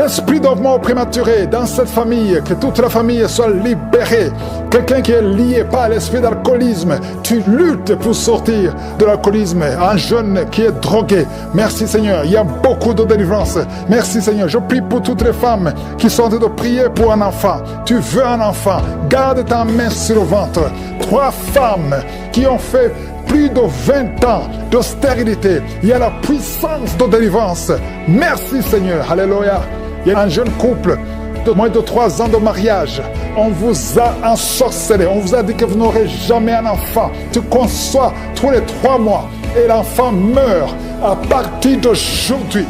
Esprit de mort prématuré dans cette famille, que toute la famille soit libérée. Quelqu'un qui est lié par l'esprit d'alcoolisme, tu luttes pour sortir de l'alcoolisme. Un jeune qui est drogué, merci, Seigneur. Il y a beaucoup de délivrance. Merci, Seigneur. Je prie pour toutes les femmes qui sont en train de prier pour un enfant. Tu veux un enfant, garde ta main sur le ventre. 3 femmes qui ont fait plus de 20 ans de stérilité, il y a la puissance de délivrance. Merci Seigneur, alléluia. Il y a un jeune couple de moins de 3 ans de mariage. On vous a ensorcelé, on vous a dit que vous n'aurez jamais un enfant. Tu conçois tous les 3 mois et l'enfant meurt. À partir d'aujourd'hui,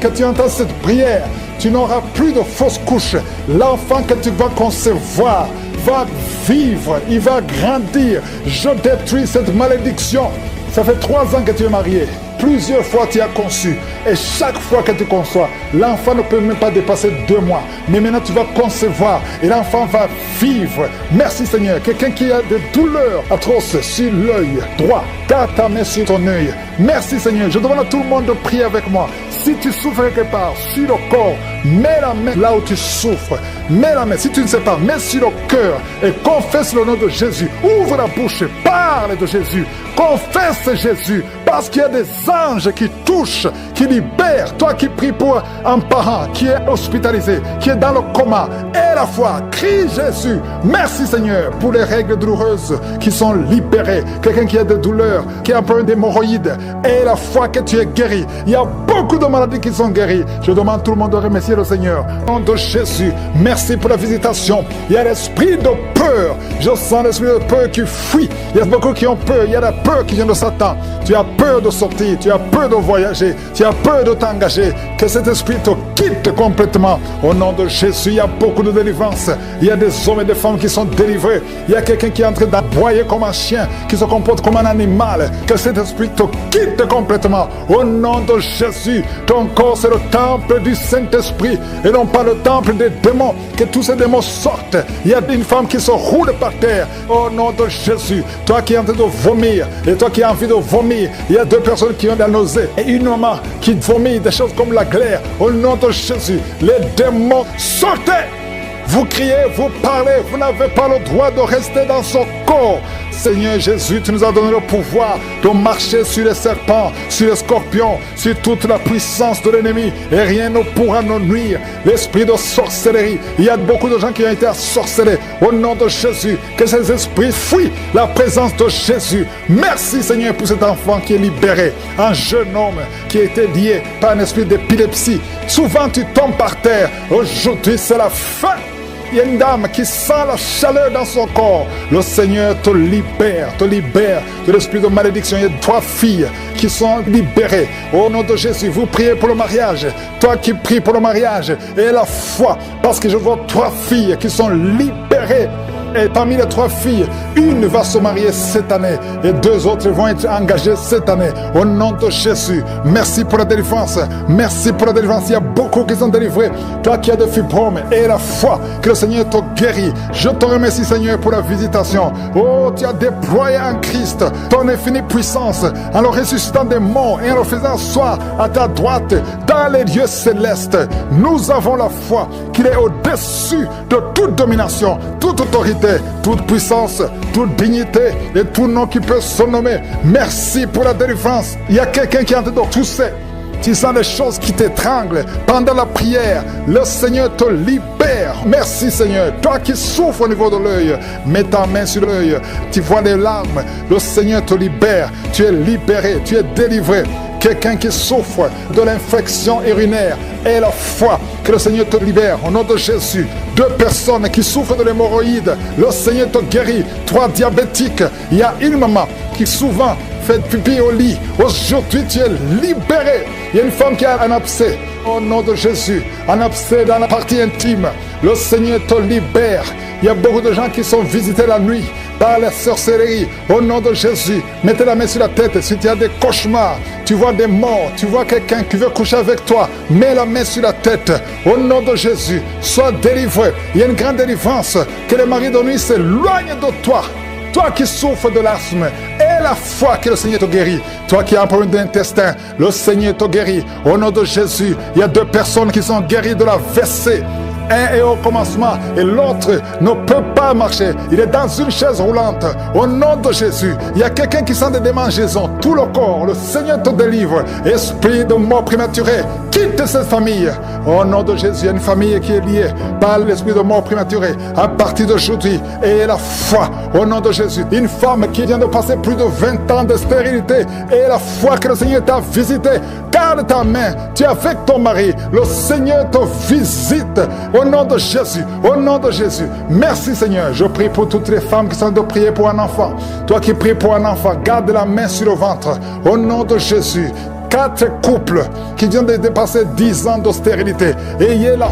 que tu entends cette prière, tu n'auras plus de fausses couches. L'enfant que tu vas concevoir va vivre, il va grandir. Je détruis cette malédiction. Ça fait 3 ans que tu es marié. Plusieurs fois tu as conçu. Et chaque fois que tu conçois, l'enfant ne peut même pas dépasser 2 mois. Mais maintenant tu vas concevoir et l'enfant va vivre. Merci Seigneur. Quelqu'un qui a des douleurs atroces sur l'œil droit, garde ta main sur ton œil. Merci Seigneur. Je demande à tout le monde de prier avec moi. Si tu souffres quelque part sur le corps, mets la main là où tu souffres. Mets la main, si tu ne sais pas, mets sur le cœur et confesse le nom de Jésus. Ouvre la bouche, parle de Jésus. Confesse Jésus, parce qu'il y a des anges qui touchent, qui libèrent. Toi qui pries pour un parent qui est hospitalisé, qui est dans le coma, et la foi, crie Jésus. Merci Seigneur pour les règles douloureuses qui sont libérées. Quelqu'un qui a des douleurs, qui a un peu d'hémorroïdes, et la foi que tu es guéri. Il y a beaucoup de maladies qui sont guéries. Je demande à tout le monde de remercier le Seigneur. Au nom de Jésus, merci pour la visitation. Il y a l'esprit de peur. Je sens l'esprit de peur qui fuit. Il y a beaucoup qui ont peur. Il y a la peur qui vient de Satan. Tu as peur de sortir. Tu as peur de voyager. Tu as peur de t'engager. Que cet esprit te quitte complètement. Au nom de Jésus, il y a beaucoup de délivrance. Il y a des hommes et des femmes qui sont délivrés. Il y a quelqu'un qui est en train d'aboyer comme un chien, qui se comporte comme un animal. Que cet esprit te quitte complètement. Au nom de Jésus, ton corps c'est le temple du Saint-Esprit et non pas le temple des démons. Que tous ces démons sortent. Il y a une femme qui se roule par terre. Au nom de Jésus, toi qui es en train de vomir et toi qui as envie de vomir, il y a 2 personnes qui ont de la nausée et une maman qui vomit des choses comme la glaire. Au nom de Jésus, les démons sortez. Vous criez, vous parlez, vous n'avez pas le droit de rester dans son corps. Seigneur Jésus, tu nous as donné le pouvoir de marcher sur les serpents, sur les scorpions, sur toute la puissance de l'ennemi. Et rien ne pourra nous nuire. L'esprit de sorcellerie, il y a beaucoup de gens qui ont été ensorcelés. Au nom de Jésus, que ces esprits fuient la présence de Jésus. Merci Seigneur pour cet enfant qui est libéré. Un jeune homme qui a été lié par un esprit d'épilepsie. Souvent tu tombes par terre. Aujourd'hui c'est la fin. Il y a une dame qui sent la chaleur dans son corps. Le Seigneur te libère de l'esprit de malédiction. Il y a 3 filles qui sont libérées. Au nom de Jésus, vous priez pour le mariage. Toi qui pries pour le mariage, et la foi, parce que je vois 3 filles qui sont libérées. Et parmi les 3 filles, une va se marier cette année et 2 autres vont être engagées cette année. Au nom de Jésus, merci pour la délivrance. Merci pour la délivrance. Il y a beaucoup qui sont délivrés. Toi qui as des fibromes et la foi que le Seigneur te guérit. Je te remercie Seigneur pour la visitation. Oh, tu as déployé en Christ ton infinie puissance en le ressuscitant des morts et en le faisant asseoir à ta droite dans les lieux célestes. Nous avons la foi qu'il est au-dessus de toute domination, toute autorité, toute puissance, toute dignité et tout nom qui peut se nommer. Merci pour la délivrance. Il y a quelqu'un qui est en train de tousser. Tu sens des choses qui t'étranglent pendant la prière. Le Seigneur te libère. Merci Seigneur. Toi qui souffres au niveau de l'œil, mets ta main sur l'œil. Tu vois les larmes. Le Seigneur te libère. Tu es libéré. Tu es délivré. Quelqu'un qui souffre de l'infection urinaire, et la foi que le Seigneur te libère au nom de Jésus. 2 personnes qui souffrent de l'hémorroïde, le Seigneur te guérit. 3 diabétiques, il y a une maman qui souvent fait pipi au lit. Aujourd'hui tu es libéré. Il y a une femme qui a un abcès. Au nom de Jésus, un abcès dans la partie intime, le Seigneur te libère. Il y a beaucoup de gens qui sont visités la nuit par la sorcellerie. Au nom de Jésus, mettez la main sur la tête. Si tu as des cauchemars, tu vois des morts, tu vois quelqu'un qui veut coucher avec toi, mets la main sur la tête. Au nom de Jésus, sois délivré. Il y a une grande délivrance. Que les maris de nuit s'éloignent de toi. Toi qui souffres de l'asthme, et la foi que le Seigneur te guérit. Toi qui as un problème d'intestin, le Seigneur te guérit. Au nom de Jésus, il y a 2 personnes qui sont guéries de la WC. Un est au commencement et l'autre ne peut pas marcher. Il est dans une chaise roulante. Au nom de Jésus, il y a quelqu'un qui sent des démangeaisons. Tout le corps, le Seigneur te délivre. Esprit de mort prématurée, quitte cette famille. Au nom de Jésus, il y a une famille qui est liée par l'esprit de mort prématurée. À partir d'aujourd'hui, et la foi, au nom de Jésus, une femme qui vient de passer plus de 20 ans de stérilité, et la foi que le Seigneur t'a visité, garde ta main, tu es avec ton mari, le Seigneur te visite, au nom de Jésus, au nom de Jésus. Merci Seigneur, je prie pour toutes les femmes qui sont de prier pour un enfant. Toi qui pries pour un enfant, garde la main sur le ventre, au nom de Jésus. 4 couples qui viennent de dépasser 10 ans de stérilité. Ayez la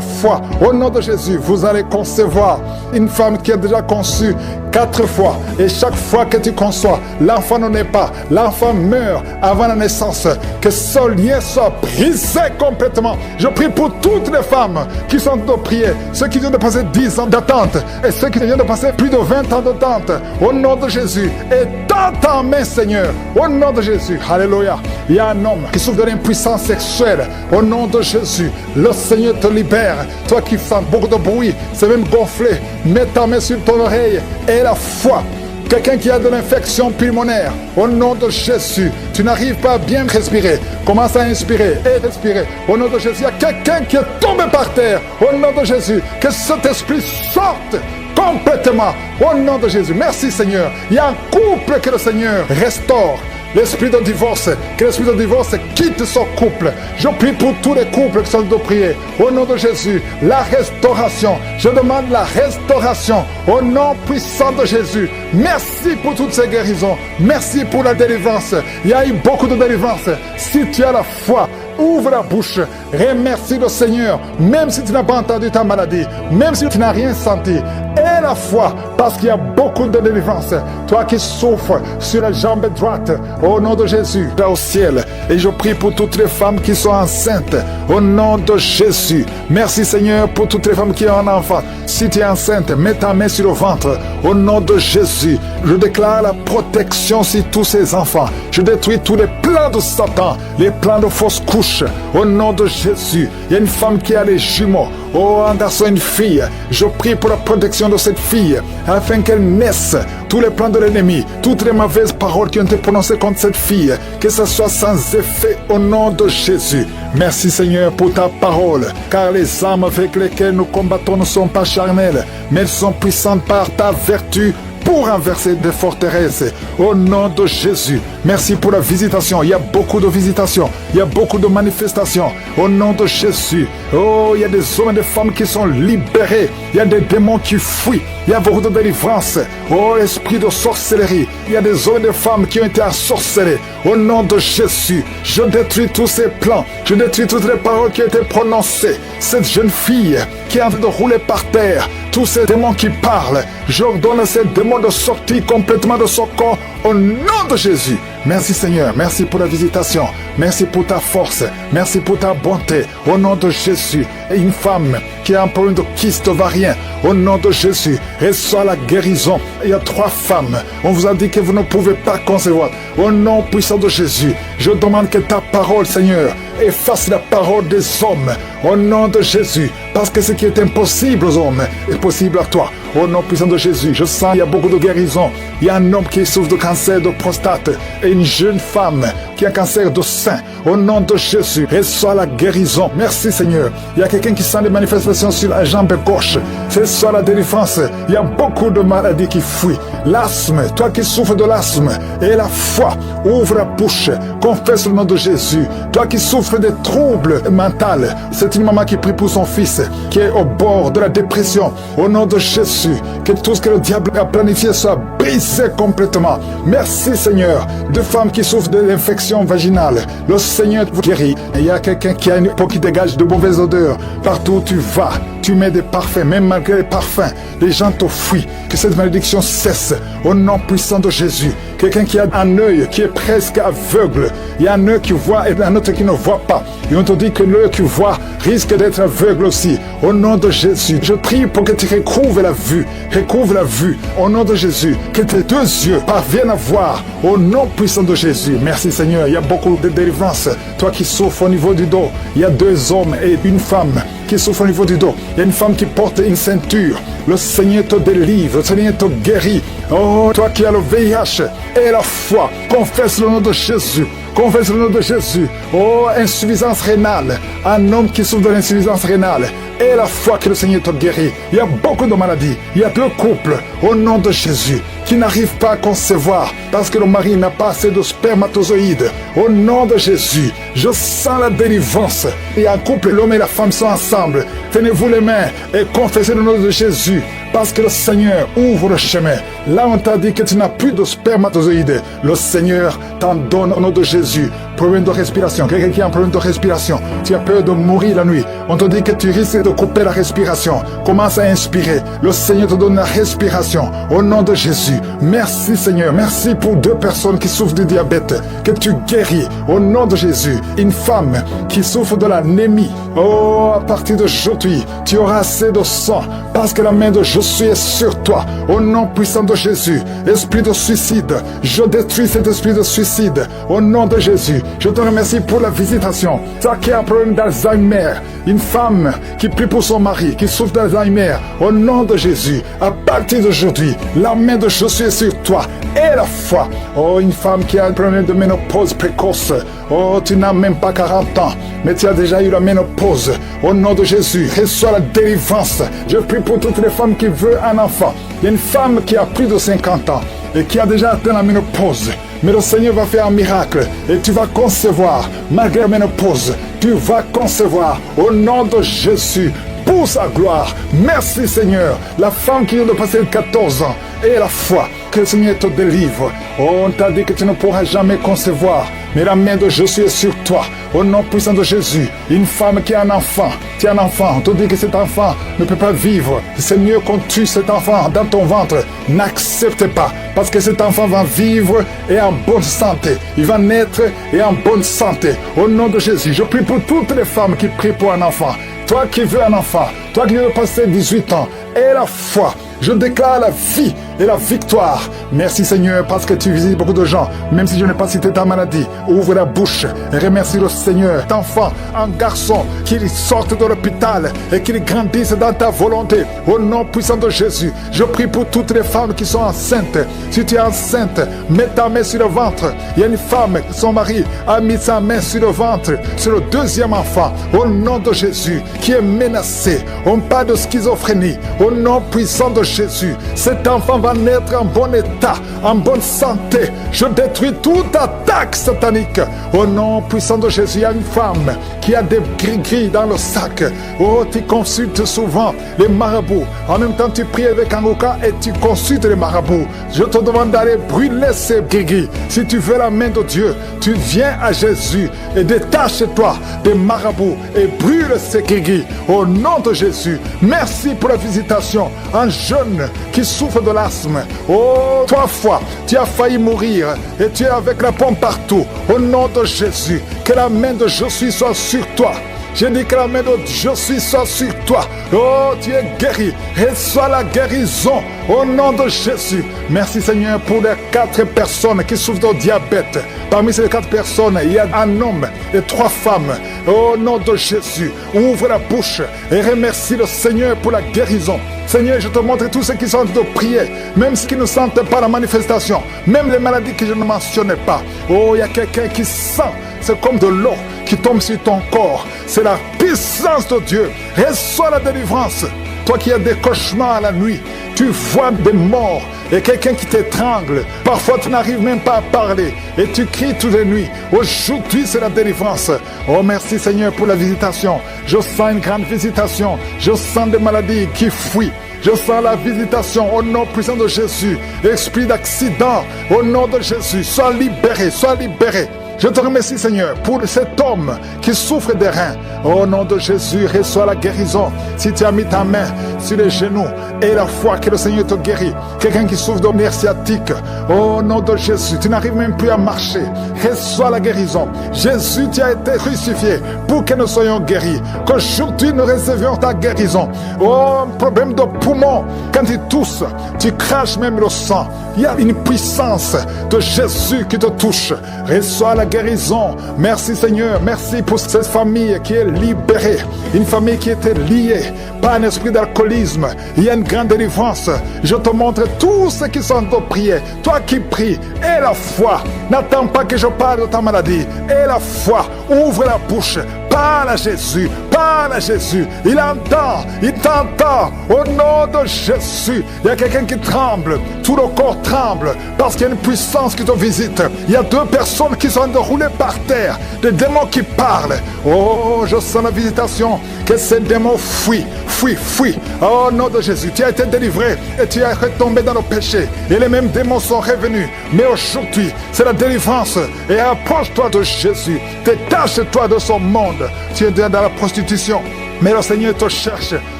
foi, au nom de Jésus. Vous allez concevoir une femme qui a déjà conçu 4 fois. Et chaque fois que tu conçois, l'enfant ne naît pas, l'enfant meurt avant la naissance. Que ce lien soit brisé complètement. Je prie pour toutes les femmes qui sont de prier, ceux qui viennent de passer 10 ans d'attente et ceux qui viennent de passer plus de 20 ans d'attente. Au nom de Jésus. Et dans ta main, Seigneur, au nom de Jésus. Alléluia. Il y a un homme qui souffre de l'impuissance sexuelle. Au nom de Jésus, le Seigneur te libère. Toi qui fais beaucoup de bruit, c'est même gonflé. Mets ta main sur ton oreille et la foi. Quelqu'un qui a de l'infection pulmonaire, au nom de Jésus, tu n'arrives pas à bien respirer. Commence à inspirer et respirer. Au nom de Jésus, il y a quelqu'un qui est tombé par terre. Au nom de Jésus, que cet esprit sorte complètement. Au nom de Jésus. Merci Seigneur. Il y a un couple que le Seigneur restaure. L'esprit de divorce, que l'esprit de divorce quitte son couple. Je prie pour tous les couples qui sont de prier. Au nom de Jésus, la restauration. Je demande la restauration. Au nom puissant de Jésus. Merci pour toutes ces guérisons. Merci pour la délivrance. Il y a eu beaucoup de délivrance. Si tu as la foi, ouvre la bouche, remercie le Seigneur, même si tu n'as pas entendu ta maladie, même si tu n'as rien senti. Et la foi, parce qu'il y a beaucoup de délivrance. Toi qui souffres sur la jambe droite, au nom de Jésus, là au ciel. Et je prie pour toutes les femmes qui sont enceintes, au nom de Jésus. Merci Seigneur pour toutes les femmes qui ont un enfant. Si tu es enceinte, mets ta main sur le ventre, au nom de Jésus. Je déclare la protection sur tous ces enfants. Je détruis tous les plans de Satan, les plans de fausses couches, au nom de Jésus. Il y a une femme qui a les jumeaux. Oh, un garçon, une fille. Je prie pour la protection de cette fille, afin qu'elle naisse. Tous les plans de l'ennemi, toutes les mauvaises paroles qui ont été prononcées contre cette fille, que ce soit sans effet au nom de Jésus. Merci Seigneur pour ta parole, car les armes avec lesquelles nous combattons ne sont pas charnelles, mais elles sont puissantes par ta vertu pour renverser des forteresses. Au nom de Jésus, merci pour la visitation. Il y a beaucoup de visitations, il y a beaucoup de manifestations. Au nom de Jésus, oh, il y a des hommes et des femmes qui sont libérés. Il y a des démons qui fuient. Il y a beaucoup de délivrance. Oh, esprit de sorcellerie. Il y a des hommes et des femmes qui ont été ensorcelés. Au nom de Jésus, je détruis tous ces plans. Je détruis toutes les paroles qui ont été prononcées. Cette jeune fille qui est en train de rouler par terre, tous ces démons qui parlent, j'ordonne à ces démons de sortir complètement de son corps au nom de Jésus. Merci Seigneur, merci pour la visitation, merci pour ta force, merci pour ta bonté, au nom de Jésus. Et une femme qui a un problème de kyste ovarien, au nom de Jésus, reçoit la guérison. Il y a 3 femmes, on vous a dit que vous ne pouvez pas concevoir. Au nom puissant de Jésus, je demande que ta parole Seigneur efface la parole des hommes, au nom de Jésus, parce que ce qui est impossible aux hommes est possible à toi. Au nom puissant de Jésus, je sens qu'il y a beaucoup de guérisons. Il y a un homme qui souffre de cancer de prostate et une jeune femme qui a un cancer de sein. Au nom de Jésus, reçois la guérison. Merci Seigneur. Il y a quelqu'un qui sent des manifestations sur la jambe gauche. Reçois la délivrance. Il y a beaucoup de maladies qui fuient. L'asthme, toi qui souffres de l'asthme, et la foi, ouvre la bouche, confesse le nom de Jésus. Toi qui souffres des troubles mentaux, c'est une maman qui prie pour son fils qui est au bord de la dépression. Au nom de Jésus, que tout ce que le diable a planifié soit brisé complètement. Merci Seigneur. De femmes qui souffrent de l'infection vaginale, le Seigneur vous guérit. Et il y a quelqu'un qui a une peau qui dégage de mauvaises odeurs. Partout où tu vas, tu mets des parfums, même malgré les parfums, les gens te fuient. Que cette malédiction cesse au nom puissant de Jésus. Quelqu'un qui a un œil qui est presque aveugle, il y a un œil qui voit et un autre qui ne voit pas. Et on te dit que l'œil qui voit risque d'être aveugle aussi. Au nom de Jésus, je prie pour que tu recouvres la vue. Recouvre la vue. Au nom de Jésus, que tes 2 yeux parviennent à voir. Au nom puissant de Jésus. Merci Seigneur. Il y a beaucoup de délivrance. Toi qui souffres au niveau du dos, il y a 2 hommes et une femme qui souffre au niveau du dos. Il y a une femme qui porte une ceinture. Le Seigneur te délivre, le Seigneur te guérit. Oh, toi qui as le VIH et la foi, confesse le nom de Jésus. Confesse le nom de Jésus. Oh, insuffisance rénale. Un homme qui souffre de l'insuffisance rénale. Et la foi que le Seigneur te guérit. Il y a beaucoup de maladies. Il y a 2 couples, au nom de Jésus, qui n'arrivent pas à concevoir parce que le mari n'a pas assez de spermatozoïdes. Au nom de Jésus, je sens la délivrance. Il y a un couple, l'homme et la femme sont ensemble. Tenez-vous les mains et confessez le nom de Jésus. Parce que le Seigneur ouvre le chemin. Là, on t'a dit que tu n'as plus de spermatozoïdes. Le Seigneur t'en donne au nom de Jésus. Problème de respiration. Quelqu'un qui a un problème de respiration. Tu as peur de mourir la nuit. On te dit que tu risques de couper la respiration. Commence à inspirer. Le Seigneur te donne la respiration. Au nom de Jésus. Merci Seigneur. Merci pour 2 personnes qui souffrent du diabète. Que tu guéris. Au nom de Jésus. Une femme qui souffre de l'anémie. Oh, à partir d'aujourd'hui, tu auras assez de sang. Parce que la main de Jésus est sur toi. Au nom puissant de Jésus. Esprit de suicide. Je détruis cet esprit de suicide. Au nom de Jésus. Je te remercie pour la visitation. Toi qui as un problème d'Alzheimer, une femme qui prie pour son mari, qui souffre d'Alzheimer, au nom de Jésus, à partir d'aujourd'hui, la main de Jésus est sur toi et la foi. Oh, une femme qui a un problème de ménopause précoce. Oh, tu n'as même pas 40 ans, mais tu as déjà eu la ménopause. Au nom de Jésus, reçois la délivrance. Je prie pour toutes les femmes qui veulent un enfant. Il y a une femme qui a plus de 50 ans et qui a déjà atteint la ménopause. Mais le Seigneur va faire un miracle et tu vas concevoir, malgré la ménopause, tu vas concevoir au nom de Jésus pour sa gloire. Merci Seigneur. La femme qui vient de passer 14 ans et la foi que le Seigneur te délivre. Oh, on t'a dit que tu ne pourras jamais concevoir, mais la main de Jésus est sur toi. Au nom puissant de Jésus, une femme qui a un enfant, tu as un enfant, on te dit que cet enfant ne peut pas vivre. C'est mieux qu'on tue cet enfant dans ton ventre. N'accepte pas, parce que cet enfant va vivre et en bonne santé. Il va naître et en bonne santé. Au nom de Jésus, je prie pour toutes les femmes qui prient pour un enfant. Toi qui veux un enfant, toi qui veux passer 18 ans, et la foi, je déclare la vie et la victoire. Merci Seigneur parce que tu visites beaucoup de gens. Même si je n'ai pas cité ta maladie, ouvre la bouche et remercie le Seigneur. Cet enfant, un garçon, qu'il sorte de l'hôpital et qu'il grandisse dans ta volonté. Au nom puissant de Jésus, je prie pour toutes les femmes qui sont enceintes. Si tu es enceinte, mets ta main sur le ventre. Il y a une femme, son mari a mis sa main sur le ventre, sur le 2e enfant. Au nom de Jésus, qui est menacé. On parle de schizophrénie. Au nom puissant de Jésus, cet enfant va naître en bon état, en bonne santé. Je détruis toute attaque satanique. Au nom puissant de Jésus, il y a une femme qui a des gris-gris dans le sac. Oh, tu consultes souvent les marabouts. En même temps, tu pries avec un avocat et tu consultes les marabouts. Je te demande d'aller brûler ces gris-gris. Si tu veux la main de Dieu, tu viens à Jésus et détache-toi des marabouts et brûle ces gris-gris. Au nom de Jésus, merci pour la visitation. Un jeune qui souffre de l'asthme. Oh, 3 fois, tu as failli mourir et tu es avec la pompe partout. Au nom de Jésus, que la main de Jésus soit sur toi. J'ai dit que la main de Jésus soit sur toi. Oh, tu es guéri. Reçois la guérison au nom de Jésus. Merci Seigneur pour les 4 personnes qui souffrent de diabète. Parmi ces 4 personnes, il y a un homme et 3 femmes. Au nom de Jésus, ouvre la bouche et remercie le Seigneur pour la guérison. Seigneur, je te montre tous ceux qui sont en train de prier, même ceux qui ne sentent pas la manifestation, même les maladies que je ne mentionnais pas. Oh, il y a quelqu'un qui sent, c'est comme de l'eau qui tombe sur ton corps. C'est la puissance de Dieu. Reçois la délivrance. Toi qui as des cauchemars la nuit, tu vois des morts et quelqu'un qui t'étrangle. Parfois, tu n'arrives même pas à parler et tu cries toutes les nuits. Aujourd'hui, c'est la délivrance. Oh, merci Seigneur pour la visitation. Je sens une grande visitation. Je sens des maladies qui fuient. Je sens la visitation au nom puissant de Jésus. Esprit d'accident, au nom de Jésus, sois libéré, sois libéré. Je te remercie Seigneur pour cet homme qui souffre des reins. Au nom de Jésus, reçois la guérison. Si tu as mis ta main sur les genoux et la foi que le Seigneur te guérit. Quelqu'un qui souffre de nerfs sciatiques. Au nom de Jésus, tu n'arrives même plus à marcher. Reçois la guérison. Jésus, tu as été crucifié pour que nous soyons guéris. Qu'aujourd'hui nous recevions ta guérison. Oh, un problème de poumon. Quand tu tousses, tu craches même le sang. Il y a une puissance de Jésus qui te touche. Reçois la guérison. Merci Seigneur, merci pour cette famille qui est libérée. Une famille qui était liée par un esprit d'alcoolisme. Il y a une grande délivrance. Je te montre tous ceux qui sont en prière. Toi qui pries, aie la foi. N'attends pas que je parle de ta maladie. Aie la foi. Ouvre la bouche. Parle à Jésus, parle à Jésus. Il entend, il t'entend. Au nom de Jésus, il y a quelqu'un qui tremble. Tout le corps tremble parce qu'il y a une puissance qui te visite. Il y a 2 personnes qui sont enroulées par terre. Des démons qui parlent. Oh, je sens la visitation. Que ces démons fuient, fuient, fuient. Oh, au nom de Jésus, tu as été délivré et tu es retombé dans le péché. Et les mêmes démons sont revenus. Mais aujourd'hui, c'est la délivrance. Et approche-toi de Jésus. Détache-toi de son monde. Tu es dans la prostitution. Mais le Seigneur te cherche,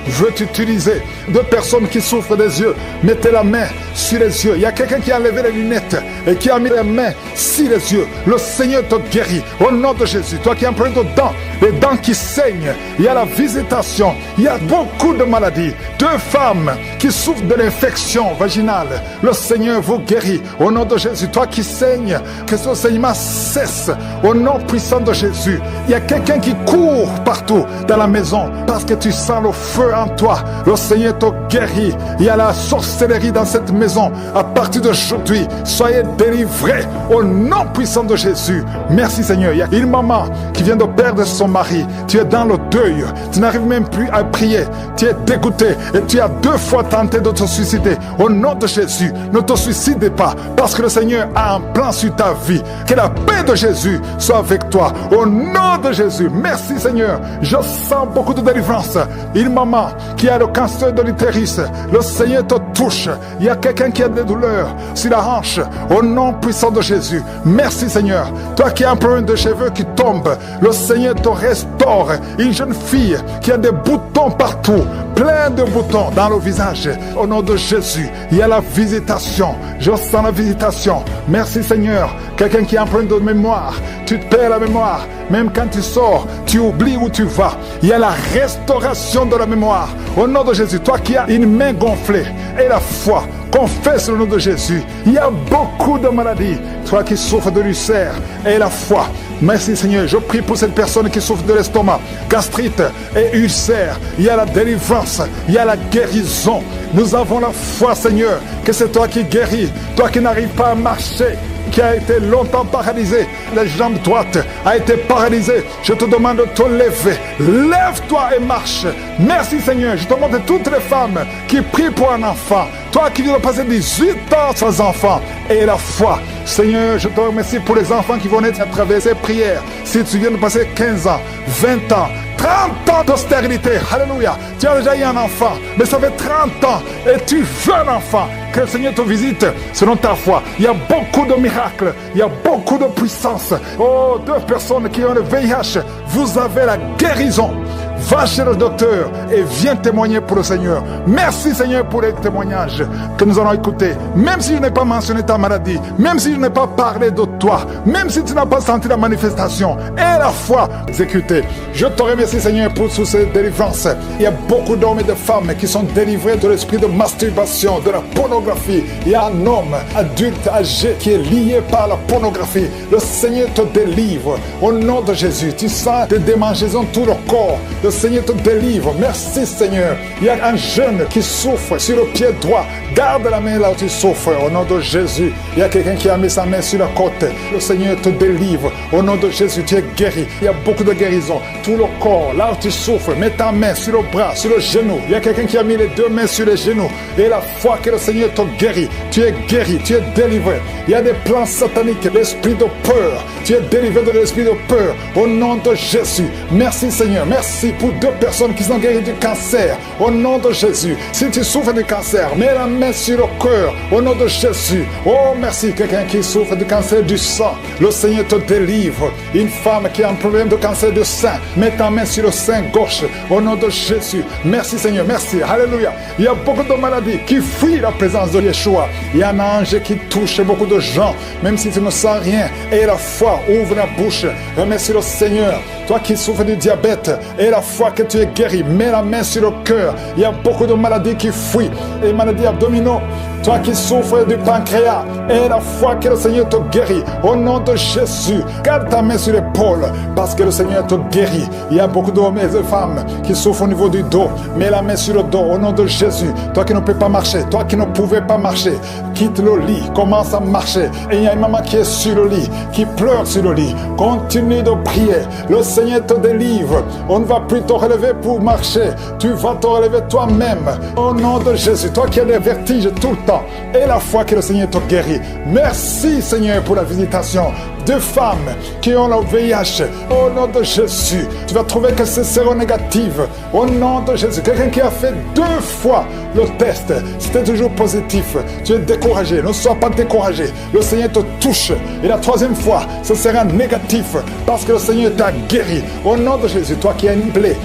veut t'utiliser. 2 personnes qui souffrent des yeux, mettez la main sur les yeux. Il y a quelqu'un qui a enlevé les lunettes et qui a mis les mains sur les yeux. Le Seigneur te guérit au nom de Jésus. Toi qui as plein de dents, les dents qui saignent, il y a la visitation. Il y a beaucoup de maladies. 2 femmes qui souffrent de l'infection vaginale. Le Seigneur vous guérit au nom de Jésus. Toi qui saignes, que ce saignement cesse au nom puissant de Jésus. Il y a quelqu'un qui court partout dans la maison parce que tu sens le feu en toi. Le Seigneur te guérit. Il y a la sorcellerie dans cette maison. À partir d'aujourd'hui, soyez délivrés au nom puissant de Jésus. Merci Seigneur. Il y a une maman qui vient de perdre son mari. Tu es dans le deuil. Tu n'arrives même plus à prier. Tu es dégoûté et tu as 2 fois tenté de te suicider. Au nom de Jésus, ne te suicide pas parce que le Seigneur a un plan sur ta vie. Que la paix de Jésus soit avec toi. Au nom de Jésus. Merci Seigneur. Je sens beaucoup de délivrance. Une maman qui a le cancer de l'utérus, le Seigneur te touche. Il y a quelqu'un qui a des douleurs sur la hanche. Au nom puissant de Jésus. Merci Seigneur. Toi qui as un problème de cheveux qui tombe, le Seigneur te restaure. Une jeune fille qui a des boutons partout, plein de boutons dans le visage. Au nom de Jésus, il y a la visitation. Je sens la visitation. Merci Seigneur. Quelqu'un qui a un problème de mémoire, tu te perds la mémoire. Même quand tu sors, tu oublies où tu vas. Il y a la restauration de la mémoire. Au nom de Jésus, toi qui as une main gonflée et la foi, confesse le nom de Jésus. Il y a beaucoup de maladies. Toi qui souffres de l'ulcère et la foi. Merci Seigneur. Je prie pour cette personne qui souffre de l'estomac, gastrite et ulcère. Il y a la délivrance. Il y a la guérison. Nous avons la foi Seigneur que c'est toi qui guéris. Toi qui n'arrives pas à marcher, qui a été longtemps paralysé, la jambe droite a été paralysée. Je te demande de te lever. Lève-toi et marche. Merci Seigneur. Je te demande toutes les femmes qui prient pour un enfant. Toi qui viens de passer 18 ans sans enfant et la foi. Seigneur, je te remercie pour les enfants qui vont naître à travers ces prières. Si tu viens de passer 15 ans, 20 ans, 30 ans de stérilité, alléluia. Tu as déjà eu un enfant, mais ça fait 30 ans et tu veux un enfant. Que le Seigneur te visite selon ta foi. Il y a beaucoup de miracles, il y a beaucoup de puissance. Oh, 2 personnes qui ont le VIH, vous avez la guérison. Va chez le docteur et viens témoigner pour le Seigneur. Merci Seigneur pour les témoignages que nous allons écouter. Même si je n'ai pas mentionné ta maladie, même si je n'ai pas parlé de toi, même si tu n'as pas senti la manifestation et la foi exécutée. Je te remercie Seigneur pour toutes ces délivrances. Il y a beaucoup d'hommes et de femmes qui sont délivrés de l'esprit de masturbation, de la pornographie. Il y a un homme adulte âgé qui est lié par la pornographie. Le Seigneur te délivre au nom de Jésus. Tu sens des démangeaisons tout le corps. Le Seigneur te délivre. Merci Seigneur. Il y a un jeune qui souffre sur le pied droit. Garde la main là où tu souffres au nom de Jésus. Il y a quelqu'un qui a mis sa main sur la côte. Le Seigneur te délivre. Au nom de Jésus, tu es guéri. Il y a beaucoup de guérison. Tout le corps, là où tu souffres, mets ta main sur le bras, sur le genou. Il y a quelqu'un qui a mis les 2 mains sur les genoux. Et la foi que le Seigneur te guérit. Tu es guéri, tu es délivré. Il y a des plans sataniques, l'esprit de peur. Tu es délivré de l'esprit de peur. Au nom de Jésus. Merci Seigneur. Merci pour 2 personnes qui sont guéries du cancer. Au nom de Jésus. Si tu souffres du cancer, mets la main sur le cœur. Au nom de Jésus. Oh, merci. Quelqu'un qui souffre du cancer du sang. Le Seigneur te délivre. Une femme qui a un problème de cancer du sein. Mets ta main sur le sein gauche. Au nom de Jésus. Merci Seigneur. Merci. Alléluia. Il y a beaucoup de maladies qui fuient la présence de Yeshua. Il y a un ange qui touche beaucoup de gens. Même si tu ne sens rien. Et la foi. Ouvre la bouche. Remercie le Seigneur. Toi qui souffres du diabète. Et la foi que tu es guéri. Mets la main sur le cœur. Il y a beaucoup de maladies qui fuient. Les maladies abdominaux. Toi qui souffres du pancréas, et la foi que le Seigneur te guérit. Au nom de Jésus, garde ta main sur l'épaule, parce que le Seigneur te guérit. Il y a beaucoup d'hommes et de femmes qui souffrent au niveau du dos. Mets la main sur le dos, au nom de Jésus. Toi qui ne peux pas marcher, toi qui ne pouvais pas marcher, quitte le lit, commence à marcher. Et il y a une maman qui est sur le lit, qui pleure sur le lit. Continue de prier. Le Seigneur te délivre. On ne va plus te relever pour marcher. Tu vas te relever toi-même. Au nom de Jésus, toi qui as des vertiges tout le temps, et la foi que le Seigneur te guérit. Merci Seigneur pour la visitation de femmes qui ont le VIH. Au nom de Jésus, tu vas trouver que c'est séronégatif. Au nom de Jésus, quelqu'un qui a fait 2 fois le test, c'était toujours positif. Tu es découragé, ne sois pas découragé. Le Seigneur te touche. Et la 3e fois, ce sera négatif parce que le Seigneur t'a guéri. Au nom de Jésus, toi qui as une plaie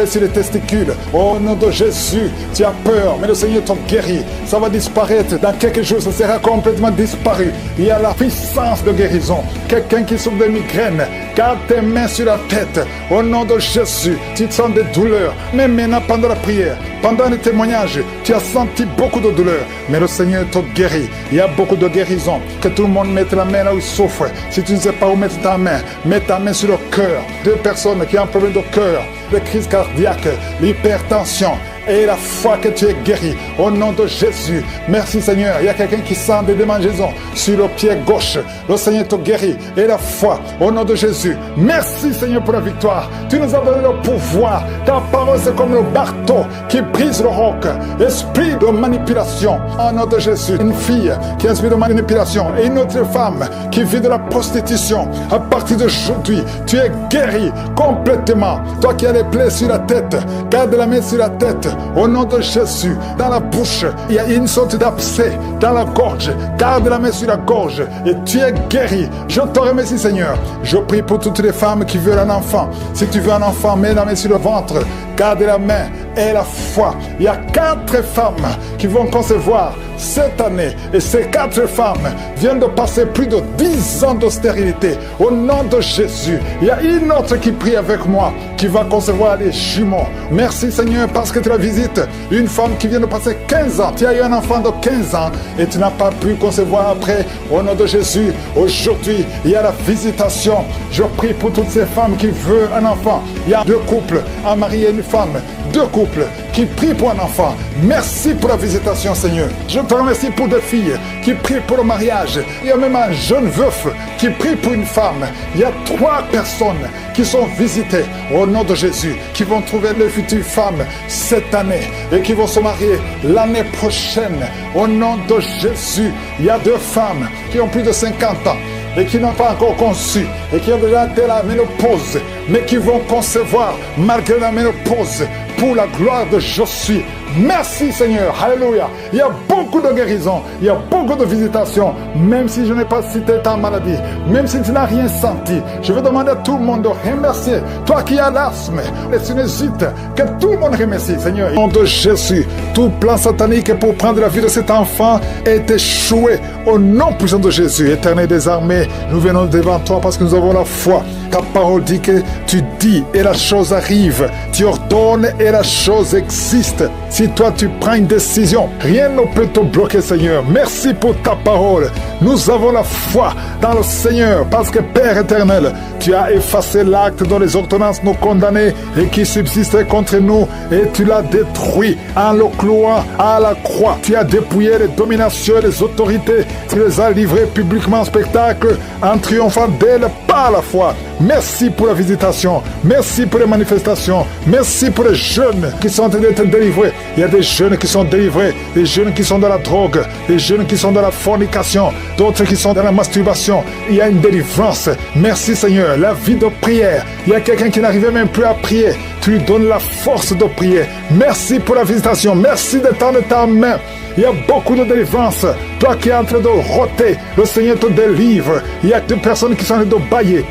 sur les testicules, au nom de Jésus, tu as peur, mais le Seigneur t'a guéri. Ça va disparaître. Dans quelques jours, ça sera complètement disparu. Il y a la puissance de guérison. Quelqu'un qui souffre de migraine, garde tes mains sur la tête. Au nom de Jésus, tu sens des douleurs. Mais maintenant, pendant la prière, pendant le témoignage, tu as senti beaucoup de douleurs. Mais le Seigneur te guérit. Il y a beaucoup de guérison. Que tout le monde mette la main là où il souffre. Si tu ne sais pas où mettre ta main, mets ta main sur le cœur. 2 personnes qui ont un problème de cœur, de crise cardiaque, l'hypertension. Et la foi que tu es guéri, au nom de Jésus. Merci Seigneur. Il y a quelqu'un qui sent des démangeaisons sur le pied gauche. Le Seigneur te guérit. Et la foi, au nom de Jésus. Merci Seigneur pour la victoire. Tu nous as donné le pouvoir. Ta parole c'est comme le marteau qui brise le roc. Esprit de manipulation, au nom de Jésus. Une fille qui a un esprit de manipulation et une autre femme qui vit de la prostitution. À partir d'aujourd'hui, tu es guéri complètement. Toi qui as les plaies sur la tête, garde la main sur la tête. Au nom de Jésus, dans la bouche, il y a une sorte d'abcès. Dans la gorge, garde la main sur la gorge et tu es guéri. Je te remercie Seigneur. Je prie pour toutes les femmes qui veulent un enfant. Si tu veux un enfant, mets la main sur le ventre. Garde la main et la foi. Il y a 4 femmes qui vont concevoir cette année. Et ces 4 femmes viennent de passer plus de 10 ans de stérilité. Au nom de Jésus, il y a une autre qui prie avec moi, qui va concevoir les jumeaux. Merci Seigneur parce que tu la visites. Une femme qui vient de passer 15 ans. Tu as eu un enfant de 15 ans et tu n'as pas pu concevoir après. Au nom de Jésus, aujourd'hui, il y a la visitation. Je prie pour toutes ces femmes qui veulent un enfant. Il y a 2 couples, un mari et une femme. 2 couples qui prient pour un enfant. Merci pour la visitation Seigneur. Je te remercie pour 2 filles qui prient pour le mariage. Il y a même un jeune veuf qui prie pour une femme. Il y a 3 personnes qui sont visitées au nom de Jésus, qui vont trouver leur future femme cette année et qui vont se marier l'année prochaine. Au nom de Jésus, il y a 2 femmes qui ont plus de 50 ans et qui n'ont pas encore conçu et qui ont déjà atteint la ménopause, mais qui vont concevoir malgré la ménopause pour la gloire de Je suis. Merci Seigneur, alléluia. Il y a beaucoup de guérisons, il y a beaucoup de visitations, même si je n'ai pas cité ta maladie, même si tu n'as rien senti. Je veux demander à tout le monde de remercier. Toi qui as l'asthme, les sinusites, que tout le monde remercie Seigneur. Au nom de Jésus, tout plan satanique pour prendre la vie de cet enfant est échoué. Au nom puissant de Jésus, Éternel des armées, nous venons devant toi parce que nous avons la foi. Ta parole dit que tu dis et la chose arrive. Tu ordonnes et la chose existe. Si toi tu prends une décision, rien ne peut te bloquer Seigneur. Merci pour ta parole. Nous avons la foi dans le Seigneur parce que Père éternel, tu as effacé l'acte dont les ordonnances nous condamnaient et qui subsistait contre nous et tu l'as détruit en le clouant à la croix. Tu as dépouillé les dominations et les autorités. Tu les as livrées publiquement en spectacle en triomphant d'elles par la foi. Merci pour la visitation. Merci pour les manifestations. Merci pour les jeunes qui sont en train d'être délivrés. Il y a des jeunes qui sont délivrés, des jeunes qui sont dans la drogue, des jeunes qui sont dans la fornication, d'autres qui sont dans la masturbation. Il y a une délivrance. Merci Seigneur. La vie de prière. Il y a quelqu'un qui n'arrivait même plus à prier. Tu lui donnes la force de prier. Merci pour la visitation. Merci de tendre ta main. Il y a beaucoup de délivrance. Toi qui es en train de roter, le Seigneur te délivre. Il y a des personnes qui sont en train de bailler.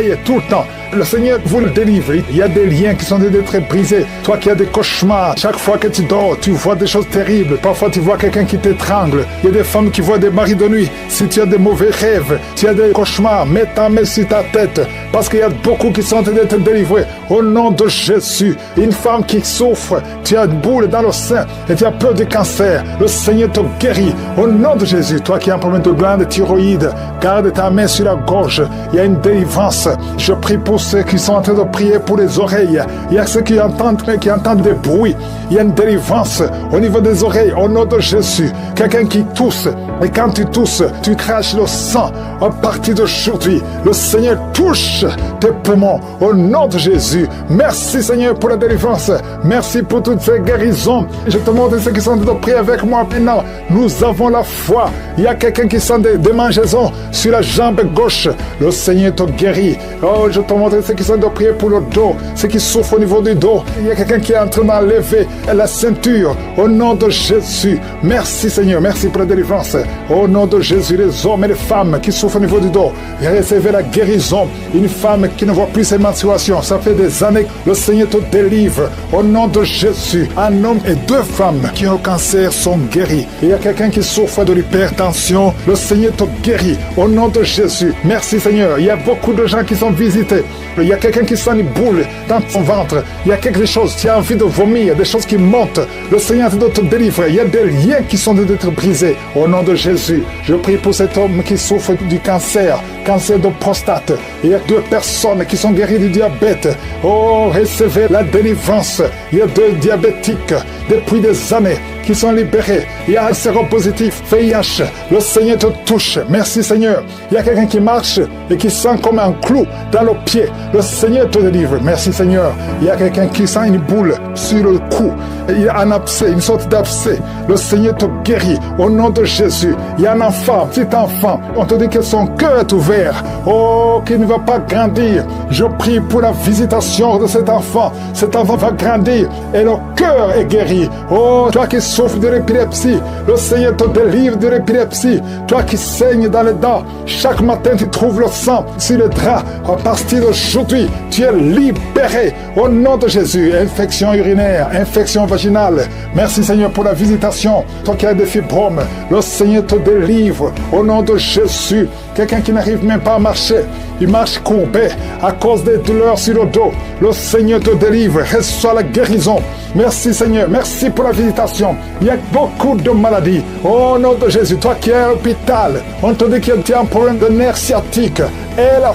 travaille tout le temps. Le Seigneur vous le délivre. Il y a des liens qui sont d'être brisés. Toi qui as des cauchemars, chaque fois que tu dors, tu vois des choses terribles. Parfois, tu vois quelqu'un qui t'étrangle. Il y a des femmes qui voient des maris de nuit. Si tu as des mauvais rêves, tu as des cauchemars, mets ta main sur ta tête. Parce qu'il y a beaucoup qui sont en train d'être délivrés. Au nom de Jésus, une femme qui souffre, tu as une boule dans le sein et tu as peur du cancer. Le Seigneur te guérit. Au nom de Jésus, toi qui as un problème de glande thyroïde, garde ta main sur la gorge. Il y a une délivrance. Je prie pour ceux qui sont en train de prier pour les oreilles. Il y a ceux qui entendent des bruits. Il y a une délivrance au niveau des oreilles. Au nom de Jésus, quelqu'un qui tousse. Et quand tu tousses, tu craches le sang. À partir d'aujourd'hui, le Seigneur touche tes poumons. Au nom de Jésus. Merci Seigneur pour la délivrance. Merci pour toutes ces guérisons. Je te montre ceux qui sont en train de prier avec moi maintenant. Nous avons la foi. Il y a quelqu'un qui sent des démangeaisons sur la jambe gauche. Le Seigneur te guérit. Oh, je te montre ceux qui sont en train de prier pour le dos. Ceux qui souffrent au niveau du dos. Il y a quelqu'un qui est en train d'enlever la ceinture. Au nom de Jésus. Merci Seigneur. Merci pour la délivrance. Au nom de Jésus, les hommes et les femmes qui souffrent au niveau du dos. Recevez la guérison. Une femme qui ne voit plus ses menstruations. Ça fait des années. Le Seigneur te délivre. Au nom de Jésus. Un homme et deux femmes qui ont le cancer sont guéris. Il y a quelqu'un qui souffre de l'hypertension. Le Seigneur te guérit. Au nom de Jésus. Merci Seigneur. Il y a beaucoup de gens qui sont visités. Il y a quelqu'un qui sent une boule dans son ventre. Il y a quelque chose. Tu as envie de vomir. Des choses qui montent. Le Seigneur te délivre. Il y a des liens qui sont d'être brisés. Au nom de Jésus. Je prie pour cet homme qui souffre du cancer. Cancer de prostate. Il y a deux personnes qui sont guéries du diabète. Oh, recevez la délivrance. Il y a deux diabétiques depuis des années qui sont libérés. Il y a un séropositif, VIH. Le Seigneur te touche. Merci Seigneur. Il y a quelqu'un qui marche et qui sent comme un clou dans le pied. Le Seigneur te délivre. Merci Seigneur. Il y a quelqu'un qui sent une boule sur le cou. Il y a un abcès, une sorte d'abcès. Le Seigneur te guérit. Au nom de Jésus. Il y a un enfant, petit enfant. On te dit que son cœur est ouvert. Oh, qu'il ne va pas grandir. Je prie pour la visitation de cet enfant. Cet enfant va grandir et le cœur est guéri. Oh, toi qui souffres de l'épilepsie, le Seigneur te délivre de l'épilepsie. Toi qui saignes dans les dents, chaque matin tu trouves le sang sur le drap. À partir d'aujourd'hui, tu es libéré au nom de Jésus. Infection urinaire, infection vaginale. Merci Seigneur pour la visitation. Toi qui as des fibromes, le Seigneur te délivre au nom de Jésus. Quelqu'un qui n'arrive même pas à marcher, il marche courbé à cause des douleurs sur le dos. Le Seigneur te délivre, reçois la guérison. Merci Seigneur, merci pour la visitation. Il y a beaucoup de maladies. Au nom de Jésus, toi qui es à l'hôpital, on te dit que tu as un problème de nerf sciatique. Et la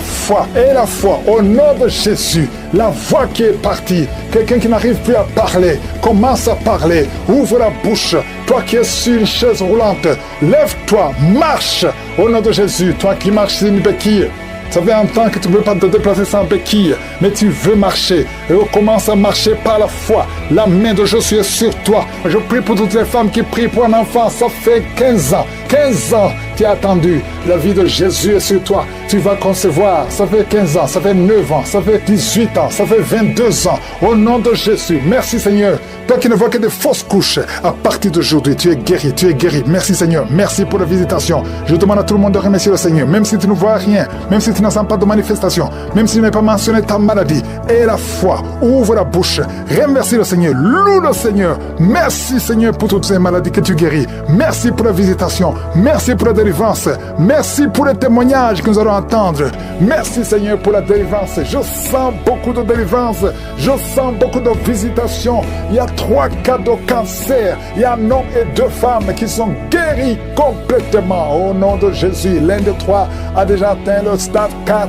foi, au nom de Jésus, la voix qui est partie, quelqu'un qui n'arrive plus à parler, commence à parler, ouvre la bouche. Toi qui es sur une chaise roulante, lève-toi, marche, au nom de Jésus. Toi qui marches sur une béquille, ça fait un temps que tu ne veux pas te déplacer sans béquille, mais tu veux marcher. Et on commence à marcher par la foi. La main de Jésus est sur toi. Je prie pour toutes les femmes qui prient pour un enfant. Ça fait 15 ans. 15 ans, tu as attendu. La vie de Jésus est sur toi. Tu vas concevoir. Ça fait 15 ans, ça fait 9 ans, ça fait 18 ans, ça fait 22 ans. Au nom de Jésus, merci Seigneur. Toi qui ne vois que des fausses couches, à partir d'aujourd'hui, tu es guéri, tu es guéri. Merci Seigneur, merci pour la visitation. Je demande à tout le monde de remercier le Seigneur, même si tu ne vois rien, même si tu n'en sens pas de manifestation, même si tu n'as pas mentionné ta maladie. Et la foi, ouvre la bouche, remercie le Seigneur, loue le Seigneur. Merci Seigneur pour toutes ces maladies que tu guéris. Merci pour la visitation, merci pour la délivrance, merci pour les témoignages que nous allons entendre. Merci Seigneur pour la délivrance. Je sens beaucoup de délivrance, je sens beaucoup de visitation. Il y a 3 cas de cancer. Il y a un homme et 2 femmes qui sont guéris complètement. Au nom de Jésus, l'un des 3 a déjà atteint le stade 4.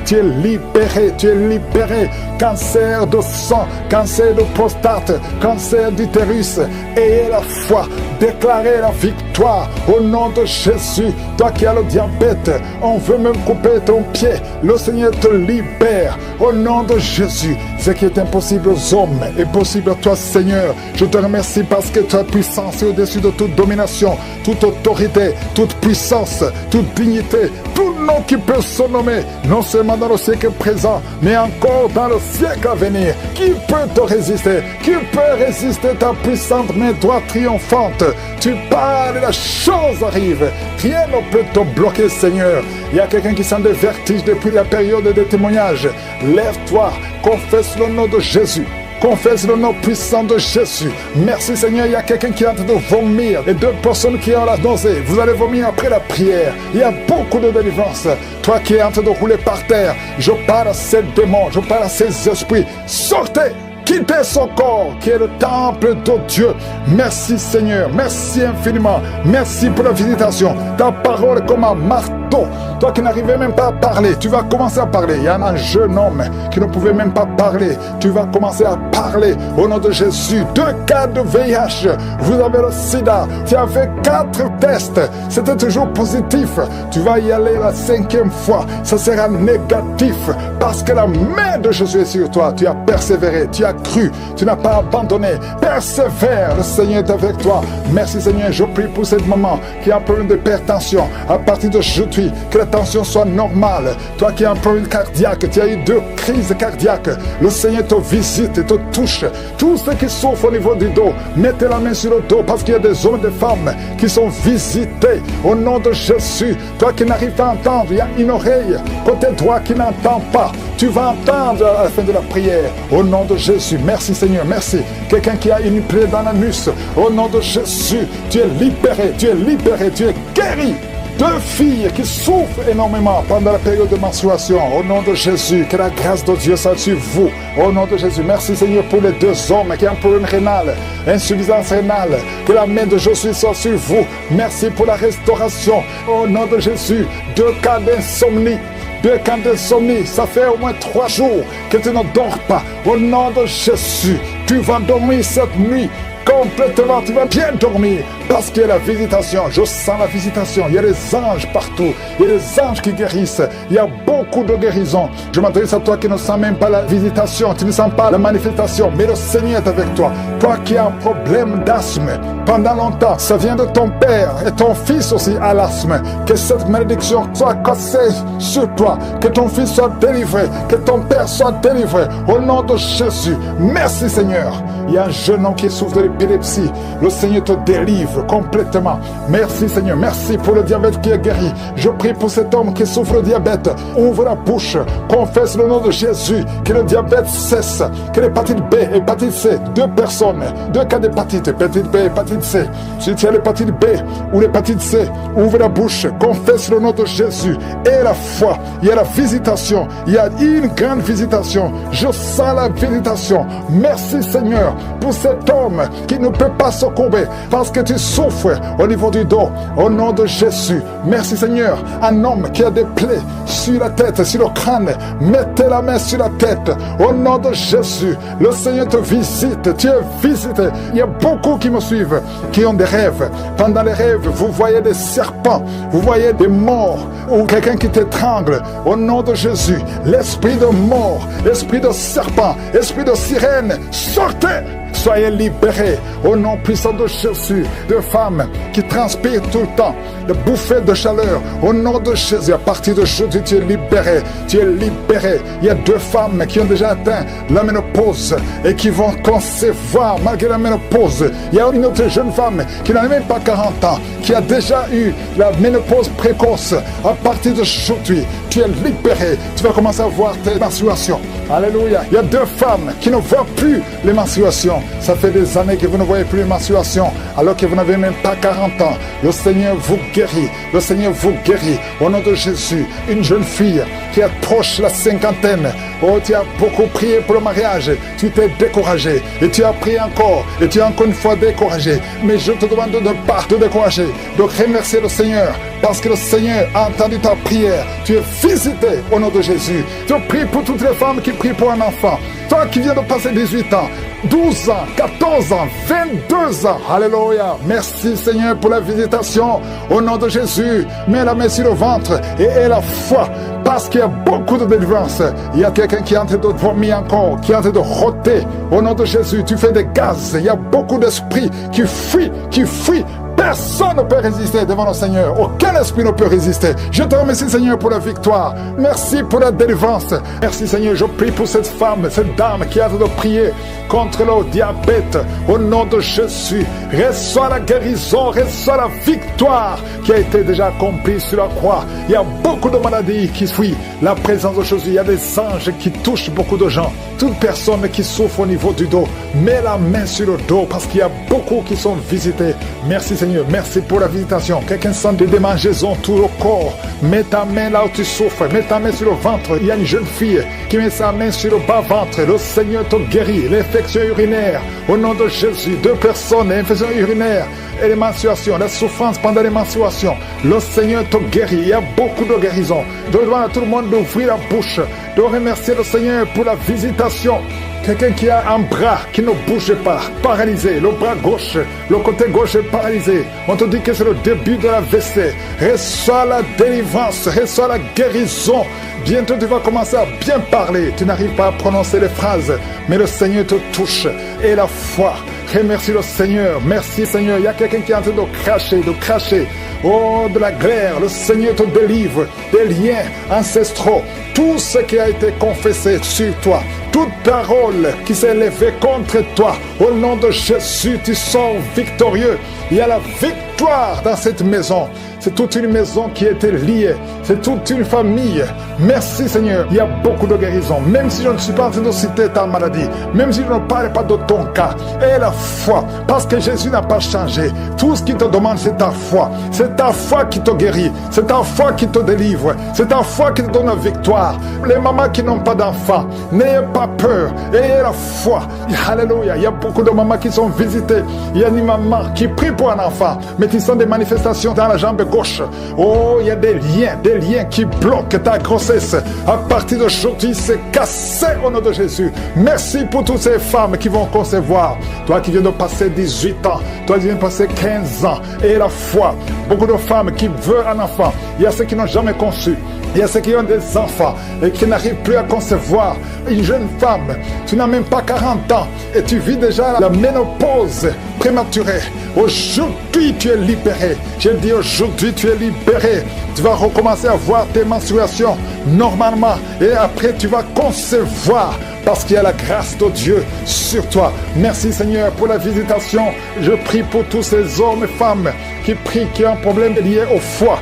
Tu es libéré, tu es libéré. Cancer de sang, cancer de prostate, cancer d'utérus. Ayez la foi, déclarez la victoire. Au nom de Jésus, toi qui as le diabète, on veut même couper ton pied. Le Seigneur te libère. Au nom de Jésus, ce qui est impossible aux hommes est possible à toi, Seigneur. Je te remercie parce que ta puissance est au-dessus de toute domination, toute autorité, toute puissance, toute dignité, tout nom qui peut se nommer, non seulement dans le siècle présent, mais encore dans le siècle à venir. venir? Qui peut te résister? Qui peut résister ta puissante main droite triomphante? Tu parles et la chose arrive. Rien ne peut te bloquer, Seigneur. Il y a quelqu'un qui sent des vertiges depuis la période des témoignages. Lève-toi, confesse le nom de Jésus. Confesse le nom puissant de Jésus. Merci Seigneur, il y a quelqu'un qui est en train de vomir. Et 2 personnes qui ont la nausée. Vous allez vomir après la prière. Il y a beaucoup de délivrance. Toi qui es en train de rouler par terre, je parle à ces démons, je parle à ces esprits. Sortez! Quittez son corps qui est le temple de Dieu. Merci Seigneur, merci infiniment. Merci pour la visitation. Ta parole est comme un marteau. Toi qui n'arrivais même pas à parler, tu vas commencer à parler. Il y a un jeune homme qui ne pouvait même pas parler. Tu vas commencer à parler au nom de Jésus. 2 cas de VIH. Vous avez le sida. Tu as fait 4 tests. C'était toujours positif. Tu vas y aller la 5e fois. Ça sera négatif parce que la main de Jésus est sur toi. Tu as persévéré. Tu as cru, tu n'as pas abandonné. Persévère, le Seigneur est avec toi. Merci Seigneur, je prie pour ce moment qui a un problème d'hypertension. À partir d'aujourd'hui, que la tension soit normale. Toi qui as un problème cardiaque, tu as eu 2 crises cardiaques. Le Seigneur te visite et te touche. Tous ceux qui souffrent au niveau du dos, mettez la main sur le dos parce qu'il y a des hommes et des femmes qui sont visités au nom de Jésus. Toi qui n'arrives pas à entendre, il y a une oreille côté droit qui n'entend pas. Tu vas entendre à la fin de la prière au nom de Jésus. Merci Seigneur, merci. Quelqu'un qui a une plaie dans l'anus, au nom de Jésus, tu es libéré, tu es libéré, tu es guéri. 2 filles qui souffrent énormément pendant la période de menstruation, au nom de Jésus, que la grâce de Dieu soit sur vous, au nom de Jésus. Merci Seigneur pour les 2 hommes qui ont un problème rénal, insuffisance rénale, que la main de Jésus soit sur vous. Merci pour la restauration, au nom de Jésus. 2 cas d'insomnie. 2 cas d'insomnie, ça fait au moins 3 jours que tu ne dors pas. Au nom de Jésus, tu vas dormir cette nuit complètement, tu vas bien dormir parce qu'il y a la visitation. Je sens la visitation. Il y a des anges partout. Il y a des anges qui guérissent. Il y a beaucoup de guérisons. Je m'adresse à toi qui ne sens même pas la visitation, tu ne sens pas la manifestation, mais le Seigneur est avec toi. Toi qui as un problème d'asthme pendant longtemps, ça vient de ton père et ton fils aussi a l'asthme. Que cette malédiction soit cassée sur toi, que ton fils soit délivré, que ton père soit délivré au nom de Jésus. Merci Seigneur. Il y a un jeune homme qui souffre de l'épilepsie. Le Seigneur te délivre complètement. Merci Seigneur. Merci pour le diabète qui est guéri. Je prie pour cet homme qui souffre de diabète. Ouvre la bouche. Confesse le nom de Jésus. Que le diabète cesse. Que l'hépatite B, hépatite C, 2 personnes. 2 cas d'hépatite. Hépatite B, hépatite C. Si tu as l'hépatite B ou l'hépatite C, ouvre la bouche. Confesse le nom de Jésus. Et la foi. Il y a la visitation. Il y a une grande visitation. Je sens la visitation. Merci Seigneur pour cet homme qui ne peut pas se courber parce que tu souffres au niveau du dos. Au nom de Jésus, merci Seigneur. Un homme qui a des plaies sur la tête, sur le crâne, mettez la main sur la tête. Au nom de Jésus, le Seigneur te visite. Tu es visité. Il y a beaucoup qui me suivent, qui ont des rêves. Pendant les rêves, vous voyez des serpents, vous voyez des morts ou quelqu'un qui t'étrangle. Au nom de Jésus, l'esprit de mort, l'esprit de serpent, l'esprit de sirène, sortez! Soyez libérés au nom puissant de Jésus. De femmes qui transpirent tout le temps, de bouffées de chaleur. Au nom de Jésus, à partir d'aujourd'hui, tu es libéré. Tu es libéré. Il y a 2 femmes qui ont déjà atteint la ménopause et qui vont concevoir malgré la ménopause. Il y a une autre jeune femme qui n'a même pas 40 ans, qui a déjà eu la ménopause précoce. À partir d'aujourd'hui, tu es libéré. Tu vas commencer à voir tes menstruations. Alléluia. Il y a 2 femmes qui ne voient plus les menstruations. Ça fait des années que vous ne voyez plus les menstruations, alors que vous n'avez même pas 40 ans. Le Seigneur vous guérit. Le Seigneur vous guérit. Au nom de Jésus, une jeune fille qui approche la 50aine. Oh, tu as beaucoup prié pour le mariage. Tu t'es découragé. Et tu as prié encore. Et tu es encore une fois découragé. Mais je te demande de ne pas te décourager. De remercier le Seigneur. Parce que le Seigneur a entendu ta prière. Tu es visité au nom de Jésus. Je prie pour toutes les femmes qui prient pour un enfant. Toi qui viens de passer 18 ans, 12 ans, 14 ans, 22 ans. Alléluia. Merci Seigneur pour la visitation. Au nom de Jésus, mets la main sur le ventre et aie la foi. Parce qu'il y a beaucoup de délivrance. Il y a quelqu'un qui est en train de vomir encore, qui est en train de rôter. Au nom de Jésus, tu fais des gaz. Il y a beaucoup d'esprits qui fuient, Personne ne peut résister devant le Seigneur. Aucun esprit ne peut résister. Je te remercie, Seigneur, pour la victoire. Merci pour la délivrance. Merci, Seigneur. Je prie pour cette femme, cette dame qui a de prier contre le diabète. Au nom de Jésus, reçois la guérison, reçois la victoire qui a été déjà accomplie sur la croix. Il y a beaucoup de maladies qui fuient la présence de Jésus. Il y a des anges qui touchent beaucoup de gens. Toute personne qui souffre au niveau du dos, mets la main sur le dos parce qu'il y a beaucoup qui sont visités. Merci, Seigneur. Merci pour la visitation. Quelqu'un sent des démangeaisons tout le corps. Mets ta main là où tu souffres. Mets ta main sur le ventre. Il y a une jeune fille qui met sa main sur le bas-ventre. Le Seigneur te guérit. L'infection urinaire. Au nom de Jésus. 2 personnes, infection urinaire. Et les menstruations, la souffrance pendant les menstruations. Le Seigneur te guérit. Il y a beaucoup de guérisons. Je demande à tout le monde d'ouvrir la bouche, de remercier le Seigneur pour la visitation. Quelqu'un qui a un bras qui ne bouge pas, paralysé, le bras gauche, le côté gauche est paralysé. On te dit que c'est le début de la l'AVC. Reçois la délivrance, reçois la guérison. Bientôt tu vas commencer à bien parler. Tu n'arrives pas à prononcer les phrases, mais le Seigneur te touche. Et la foi, remercie le Seigneur. Merci Seigneur. Il y a quelqu'un qui est en train de cracher. Oh, de la glaire, le Seigneur te délivre des liens ancestraux. Tout ce qui a été confessé sur toi, toute parole qui s'est élevée contre toi, au nom de Jésus, tu sors victorieux. Il y a la victoire dans cette maison. C'est toute une maison qui était liée. C'est toute une famille. Merci Seigneur. Il y a beaucoup de guérisons. Même si je ne suis pas en train de citer ta maladie, même si je ne parle pas de ton cas, et la foi, parce que Jésus n'a pas changé. Tout ce qu'il te demande, c'est ta foi. C'est ta foi qui te guérit. C'est ta foi qui te délivre. C'est ta foi qui te donne la victoire. Les mamans qui n'ont pas d'enfants, n'ayez pas peur. Ayez la foi. Alléluia. Il y a beaucoup de mamans qui sont visitées. Il y a une maman qui prie pour un enfant, mais qui sont des manifestations dans la jambe gauche. Oh, il y a des liens qui bloquent ta grossesse. À partir d'aujourd'hui, c'est cassé au nom de Jésus. Merci pour toutes ces femmes qui vont concevoir. Toi qui viens de passer 18 ans, toi qui viens de passer 15 ans, et la foi. Beaucoup de femmes qui veulent un enfant. Il y a ceux qui n'ont jamais conçu. Il y a ceux qui ont des enfants et qui n'arrivent plus à concevoir. Une jeune femme, tu n'as même pas 40 ans et tu vis déjà la ménopause prématurée. Aujourd'hui, tu es libéré. Je dis aujourd'hui, tu es libéré. Tu vas recommencer à voir tes menstruations normalement et après, tu vas concevoir parce qu'il y a la grâce de Dieu sur toi. Merci Seigneur pour la visitation. Je prie pour tous ces hommes et femmes qui prient, qui ont un problème lié au foie.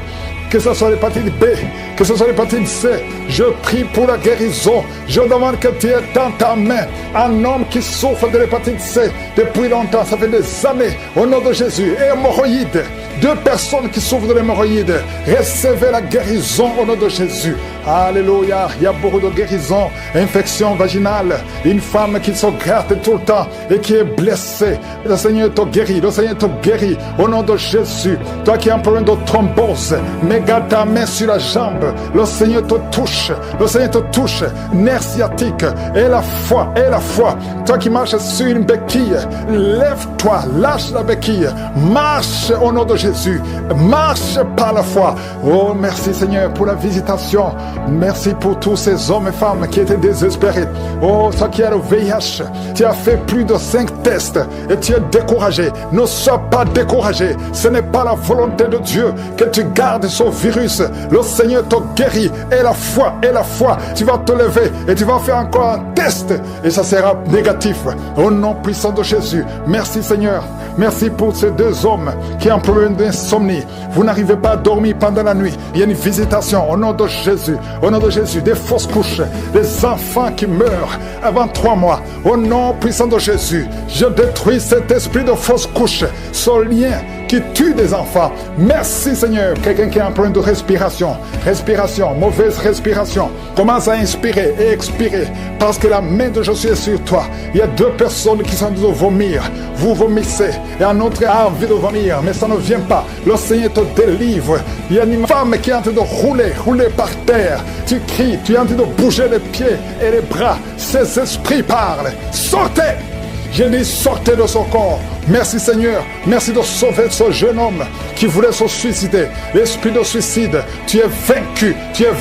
Que ce soit l'hépatite B, que ce soit l'hépatite C, je prie pour la guérison. Je demande que tu aies dans ta main un homme qui souffre de l'hépatite C depuis longtemps, ça fait des années, au nom de Jésus. Et hémorroïdes, 2 personnes qui souffrent de l'hémorroïde, recevez la guérison au nom de Jésus. Alléluia, il y a beaucoup de guérisons, infection vaginale, une femme qui se gratte tout le temps et qui est blessée. Le Seigneur te guérit, le Seigneur te guérit au nom de Jésus. Toi qui as un problème de thrombose, mais garde ta main sur la jambe, le Seigneur te touche, le Seigneur te touche, nerf sciatique, et la foi. Toi qui marches sur une béquille, lève-toi, lâche la béquille, marche au nom de Jésus, marche par la foi. Oh, merci Seigneur pour la visitation. Merci pour tous ces hommes et femmes qui étaient désespérés. Oh, toi qui as le VIH, tu as fait plus de 5 tests et tu es découragé. Ne sois pas découragé. Ce n'est pas la volonté de Dieu que tu gardes ce virus. Le Seigneur te guérit. Et la foi. Tu vas te lever et tu vas faire encore un test et ça sera négatif. Au nom puissant de Jésus. Merci Seigneur. Merci pour ces 2 hommes qui ont un problème d'insomnie. Vous n'arrivez pas à dormir pendant la nuit. Il y a une visitation au nom de Jésus. Au nom de Jésus, des fausses couches, des enfants qui meurent avant 3 mois. Au nom puissant de Jésus, je détruis cet esprit de fausses couches, ce lien qui tue des enfants. Merci Seigneur. Quelqu'un qui a un problème de respiration, mauvaise respiration, commence à inspirer et expirer parce que la main de Jésus est sur toi. Il y a 2 personnes qui sont en train de vomir. Vous vomissez et un autre a envie de vomir, mais ça ne vient pas. Le Seigneur te délivre. Il y a une femme qui est en train de rouler par terre. Tu cries, tu es en train de bouger les pieds et les bras. Ces esprits parlent. Sortez! Je dis sortez de son corps. Merci Seigneur, merci de sauver ce jeune homme qui voulait se suicider. L'esprit de suicide, tu es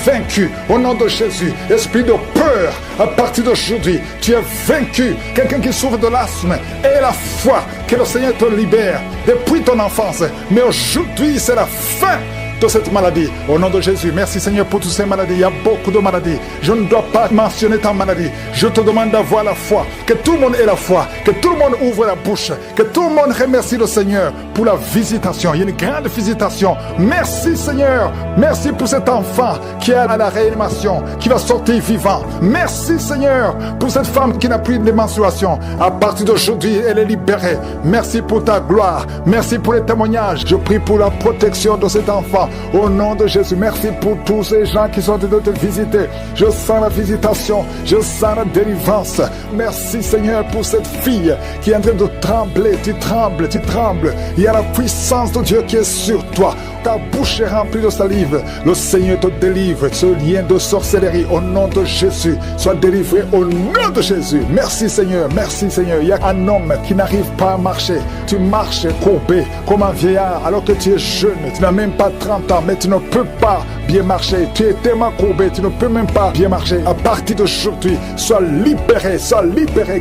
vaincu au nom de Jésus. Esprit de peur, à partir d'aujourd'hui, tu es vaincu. Quelqu'un qui souffre de l'asthme, et la foi que le Seigneur te libère depuis ton enfance. Mais aujourd'hui, c'est la fin de cette maladie. Au nom de Jésus, merci Seigneur pour toutes ces maladies. Il y a beaucoup de maladies. Je ne dois pas mentionner ta maladie. Je te demande d'avoir la foi. Que tout le monde ait la foi. Que tout le monde ouvre la bouche. Que tout le monde remercie le Seigneur pour la visitation. Il y a une grande visitation. Merci Seigneur. Merci pour cet enfant qui est à la réanimation, qui va sortir vivant. Merci Seigneur pour cette femme qui n'a plus de menstruation. À partir d'aujourd'hui, elle est libérée. Merci pour ta gloire. Merci pour les témoignages. Je prie pour la protection de cet enfant. Au nom de Jésus, merci pour tous ces gens qui sont en train de te visiter. Je sens la visitation, je sens la délivrance. Merci Seigneur pour cette fille qui est en train de trembler. Tu trembles. Il y a la puissance de Dieu qui est sur toi. Ta bouche est remplie de salive. Le Seigneur te délivre. Ce lien de sorcellerie, au nom de Jésus, soit délivré au nom de Jésus. Merci Seigneur, merci Seigneur. Il y a un homme qui n'arrive pas à marcher. Tu marches courbé comme un vieillard alors que tu es jeune. Tu n'as même pas 30 ans, mais tu ne peux pas bien marcher. Tu es tellement courbé, tu ne peux même pas bien marcher. À partir d'aujourd'hui, sois libéré,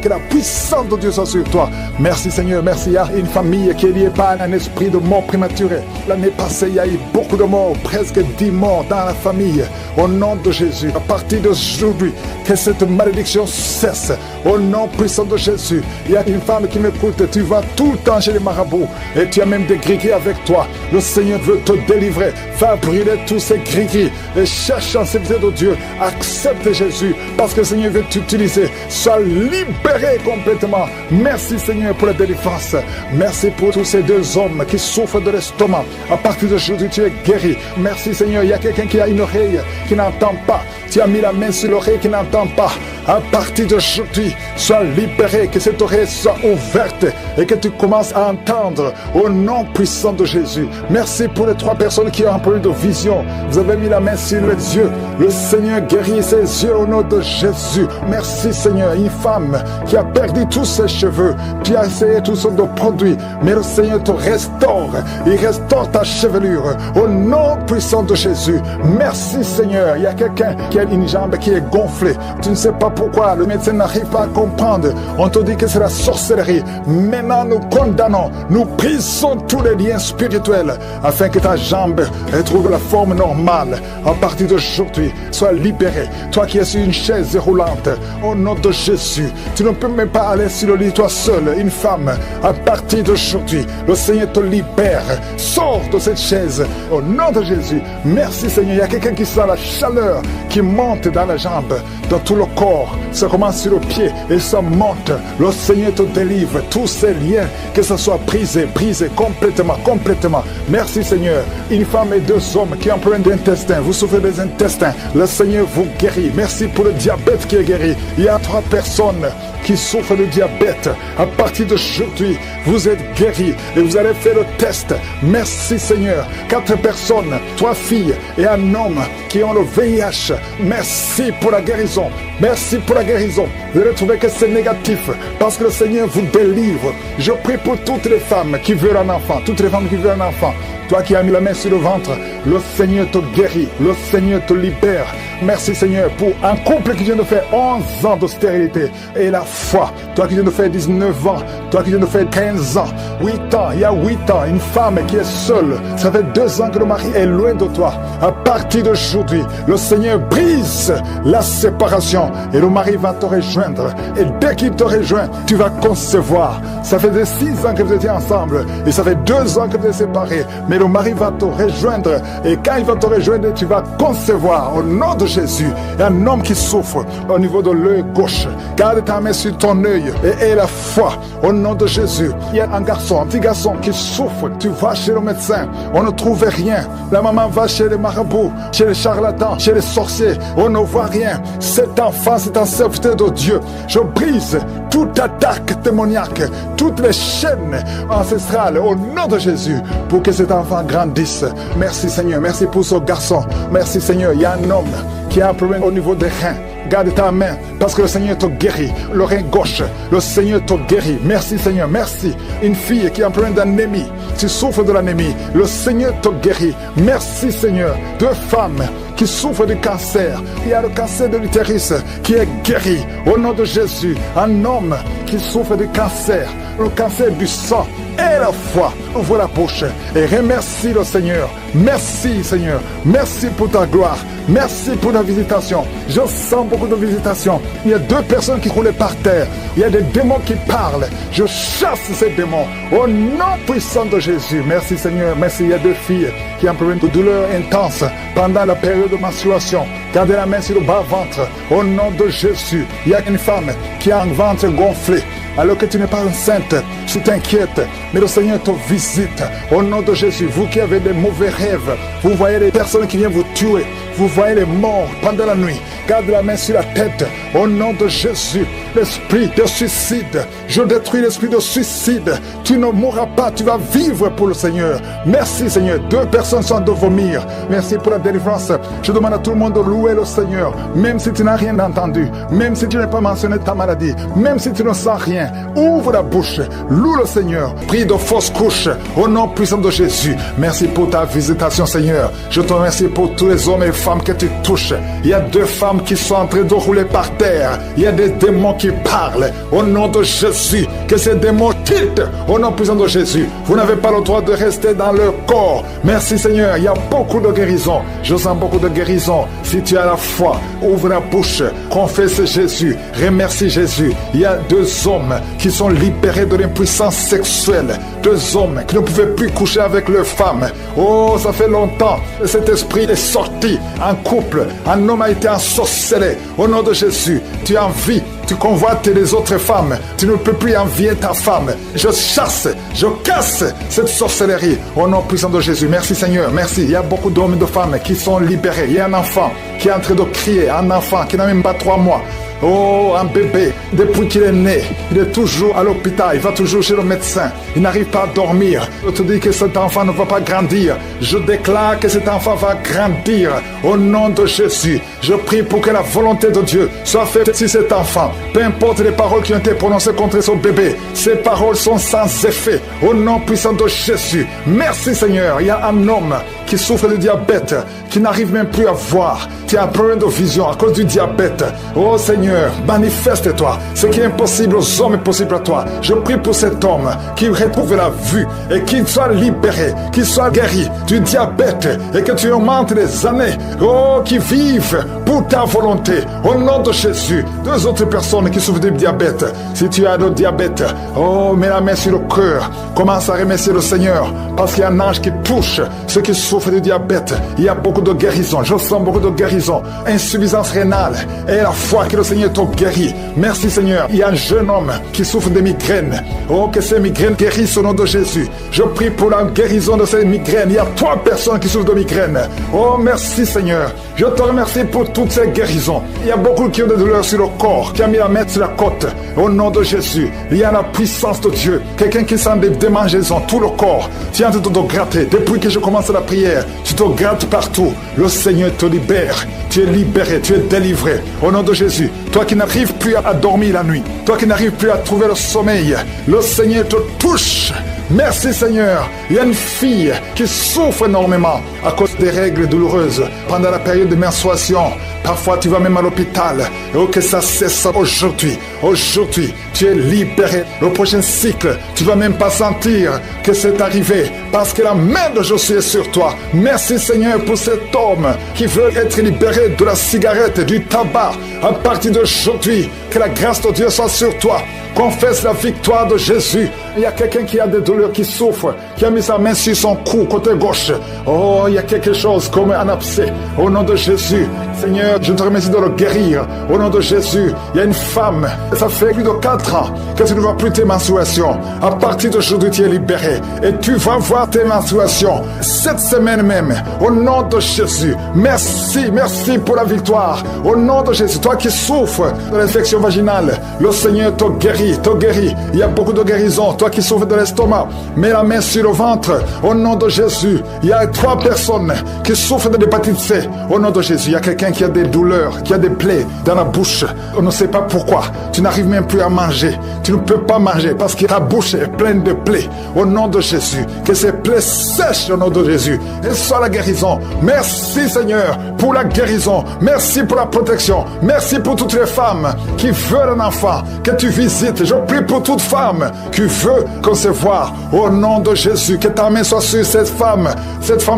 que la puissance de Dieu soit sur toi. Merci Seigneur, merci. Il y a une famille qui est liée par un esprit de mort prématurée. L'année passée, il y a eu beaucoup de morts, presque 10 morts dans la famille. Au nom de Jésus, à partir d'aujourd'hui, que cette malédiction cesse. Au nom puissant de Jésus, il y a une femme qui m'écoute. Tu vas tout le temps chez les marabouts et tu as même des gris-gris avec toi. Le Seigneur veut te délivrer. Va brûler tous ces gris-gris et cherche en sécurité de Dieu. Accepte Jésus parce que le Seigneur veut t'utiliser. Sois libéré complètement. Merci Seigneur pour la délivrance. Merci pour tous ces deux hommes qui souffrent de l'estomac. À partir d'aujourd'hui, tu es guéri. Merci Seigneur. Il y a quelqu'un qui a une oreille qui n'entend pas. Tu as mis la main sur l'oreille qui n'entend pas. À partir d'aujourd'hui, sois libéré, que cette oreille soit ouverte et que tu commences à entendre au nom puissant de Jésus. Merci pour les 3 personnes qui ont un problème de vision. Vous avez mis la main sur les yeux. Le Seigneur guérit ses yeux au nom de Jésus. Merci Seigneur. Une femme qui a perdu tous ses cheveux, qui a essayé toutes sortes de produits, mais le Seigneur te restaure. Il restaure ta chevelure au nom puissant de Jésus. Merci Seigneur. Il y a quelqu'un qui a une jambe qui est gonflée. Tu ne sais pas pourquoi. Le médecin n'arrive pas à comprendre. On te dit que c'est la sorcellerie. Maintenant, nous condamnons. Nous brisons tous les liens spirituels afin que ta jambe retrouve la forme normale. À partir d'aujourd'hui, sois libéré. Toi qui es sur une chaise roulante, au nom de Jésus, tu ne peux même pas aller sur le lit toi seul, une femme. À partir d'aujourd'hui, le Seigneur te libère. Sors de cette chaise au nom de Jésus. Merci Seigneur. Il y a quelqu'un qui sent la chaleur qui monte dans la jambe, dans tout le corps. Ça commence sur le pied et ça monte. Le Seigneur te délivre. Tous ces liens, que ce soit brisé complètement. Merci Seigneur. Une femme et 2 hommes qui ont un problème d'intestin. Vous souffrez des intestins. Le Seigneur vous guérit. Merci pour le diabète qui est guéri. Il y a 3 personnes qui souffrent de diabète. À partir d'aujourd'hui, vous êtes guéris et vous allez faire le test. Merci Seigneur. 4 personnes, 3 filles et un homme qui ont le VIH. Merci pour la guérison. Merci pour la guérison. Vous allez trouver que c'est négatif parce que le Seigneur vous délivre. Je prie pour toutes les femmes qui veulent un enfant. Toutes les femmes qui veulent un enfant. Toi qui as mis la main sur le ventre, le Seigneur te guérit. Le Seigneur te libère. Merci Seigneur pour un couple qui vient de faire 11 ans de stérilité et la foi. Toi qui viens de faire 19 ans, toi qui viens de faire 15 ans, 8 ans, il y a 8 ans, une femme qui est seule. Ça fait 2 ans que le mari est loin de toi. À partir d'aujourd'hui, le Seigneur brise la séparation et le mari va te rejoindre. Et dès qu'il te rejoint, tu vas concevoir. Ça fait 6 ans que vous étiez ensemble et ça fait 2 ans que vous êtes séparés. Mais le mari va te rejoindre et quand il va te rejoindre, tu vas concevoir au nom de Jésus. Il y a un homme qui souffre au niveau de l'œil gauche. Garde ta main sur ton œil et aie la foi au nom de Jésus. Il y a un petit garçon qui souffre. Tu vas chez le médecin, on ne trouve rien. La maman va chez les marabouts, chez les charlatans, chez les sorciers, on ne voit rien. Cet enfant, c'est un serviteur de Dieu. Je brise toute attaque démoniaque, toutes les chaînes ancestrales au nom de Jésus pour que cet enfant grandisse. Merci Seigneur, merci pour ce garçon. Merci Seigneur, il y a un homme qui a un problème au niveau des reins. Garde ta main, parce que le Seigneur te guérit. L'oreille gauche, le Seigneur te guérit. Merci Seigneur, merci. Une fille qui est en problème d'anémie, tu souffres de l'anémie, le Seigneur te guérit. Merci Seigneur. 2 femmes qui souffrent du cancer. Il y a le cancer de l'utérus qui est guéri au nom de Jésus. Un homme qui souffre du cancer, le cancer du sang. Et la foi, ouvre la bouche et remercie le Seigneur. Merci Seigneur, merci pour ta gloire, merci pour la visitation. Je sens beaucoup de visitations. Il y a 2 personnes qui roulaient par terre. Il y a des démons qui parlent. Je chasse ces démons au nom puissant de Jésus. Merci Seigneur, merci. Il y a 2 filles qui ont un problème de douleur intense pendant la période de menstruation. Gardez la main sur le bas-ventre au nom de Jésus. Il y a une femme qui a un ventre gonflé. Alors que tu n'es pas enceinte, tu t'inquiètes, mais le Seigneur te visite au nom de Jésus. Vous qui avez des mauvais rêves, vous voyez les personnes qui viennent vous tuer, vous voyez les morts pendant la nuit. Garde la main sur la tête au nom de Jésus. L'esprit de suicide, je détruis l'esprit de suicide. Tu ne mourras pas, tu vas vivre pour le Seigneur. Merci Seigneur. 2 personnes sont de vomir. Merci pour la délivrance. Je demande à tout le monde de louer le Seigneur, même si tu n'as rien entendu, même si tu n'as pas mentionné ta maladie, même si tu ne sens rien. Ouvre la bouche, loue le Seigneur. Prie de fausses couches au nom puissant de Jésus. Merci pour ta visitation Seigneur. Je te remercie pour tous les hommes et femmes que tu touches. Il y a 2 femmes qui sont en train de rouler par terre. Il y a des démons qui parlent au nom de Jésus. Que ces démons quittent au nom puissant de Jésus. Vous n'avez pas le droit de rester dans leur corps. Merci Seigneur. Il y a beaucoup de guérison. Je sens beaucoup de guérison. Si tu as la foi, ouvre la bouche, confesse Jésus, remercie Jésus. Il y a 2 hommes qui sont libérés de l'impuissance sexuelle. 2 hommes qui ne pouvaient plus coucher avec leurs femmes. Oh, ça fait longtemps que cet esprit est sorti en couple. Un homme a été ensorcelé. Au nom de Jésus, tu envies, tu convoites les autres femmes. Tu ne peux plus envier ta femme. Je chasse, je casse cette sorcellerie. Au nom puissant de Jésus. Merci Seigneur, merci. Il y a beaucoup d'hommes et de femmes qui sont libérés. Il y a un enfant qui est en train de crier, un enfant qui n'a même pas 3 mois. Oh, un bébé, depuis qu'il est né, il est toujours à l'hôpital, il va toujours chez le médecin, il n'arrive pas à dormir. Je te dis que cet enfant ne va pas grandir. Je déclare que cet enfant va grandir au nom de Jésus. Je prie pour que la volonté de Dieu soit faite sur cet enfant. Peu importe les paroles qui ont été prononcées contre son bébé, ces paroles sont sans effet au nom puissant de Jésus. Merci Seigneur. Il y a un homme qui souffre de diabète, qui n'arrive même plus à voir. Tu as un problème de vision à cause du diabète. Oh Seigneur, manifeste-toi. Ce qui est impossible aux hommes est possible à toi. Je prie pour cet homme qui retrouve la vue et qu'il soit libéré, qu'il soit guéri du diabète et que tu augmentes les années. Oh, qui vivent pour ta volonté. Au nom de Jésus. 2 autres personnes qui souffrent du diabète. Si tu as le diabète, oh, mets la main sur le cœur. Commence à remercier le Seigneur parce qu'il y a un ange qui touche ceux qui souffrent du diabète. Il y a beaucoup de guérison. Je sens beaucoup de guérison. Insuffisance rénale. Et la foi que le Seigneur te guérit. Merci Seigneur. Il y a un jeune homme qui souffre de migraines. Oh, que ces migraines guérissent au nom de Jésus. Je prie pour la guérison de ces migraines. Il y a 3 personnes qui souffrent de migraines. Oh, merci Seigneur. Je te remercie pour toutes ces guérisons. Il y a beaucoup qui ont des douleurs sur le corps, qui a mis la main sur la côte. Au nom de Jésus. Il y a la puissance de Dieu. Quelqu'un qui sent des démangeaisons, tout le corps. Tu es en train de te gratter. Depuis que je commence la prière, tu te grattes partout. Le Seigneur te libère. Tu es libéré, tu es délivré. Au nom de Jésus. Toi qui n'arrives plus à dormir la nuit. Toi qui n'arrives plus à trouver le sommeil. Le Seigneur te touche. Merci Seigneur. Il y a une fille qui souffre énormément à cause des règles douloureuses pendant la période de menstruation. Parfois tu vas même à l'hôpital. Oh, que ça cesse aujourd'hui. Aujourd'hui, tu es libéré. Le prochain cycle, tu vas même pas sentir que c'est arrivé parce que la main de Josué est sur toi. Merci Seigneur pour cet homme qui veut être libéré de la cigarette, du tabac. À partir d'aujourd'hui, que la grâce de Dieu soit sur toi. Confesse la victoire de Jésus. Il y a quelqu'un qui a des douleurs, qui souffre, qui a mis sa main sur son cou, côté gauche. Oh, il y a quelque chose comme un abcès. Au nom de Jésus, Seigneur, je te remercie de le guérir. Au nom de Jésus, il y a une femme, ça fait plus de 4 ans que tu ne vois plus tes menstruations. À partir d'aujourd'hui, tu es libéré. Et tu vas voir tes menstruations cette semaine même. Au nom de Jésus, merci, merci pour la victoire. Au nom de Jésus, toi qui souffres de l'infection vaginale, le Seigneur te guérit, te guérit. Il y a beaucoup de guérison. Toi qui souffres de l'estomac, mets la main sur le ventre. Au nom de Jésus, il y a 3 personnes qui souffrent de l'hépatite C. Au nom de Jésus, il y a quelqu'un qui a des douleurs, qui a des plaies dans la bouche. On ne sait pas pourquoi. Tu n'arrives même plus à manger. Tu ne peux pas manger parce que ta bouche est pleine de plaies. Au nom de Jésus, que ces plaies sèchent au nom de Jésus. Et soit la guérison. Merci Seigneur pour la guérison. Merci pour la protection. Merci pour toutes les femmes qui veulent un enfant, que tu visites. Je prie pour toute femme qui veut concevoir. Au nom de Jésus, que ta main soit sur cette femme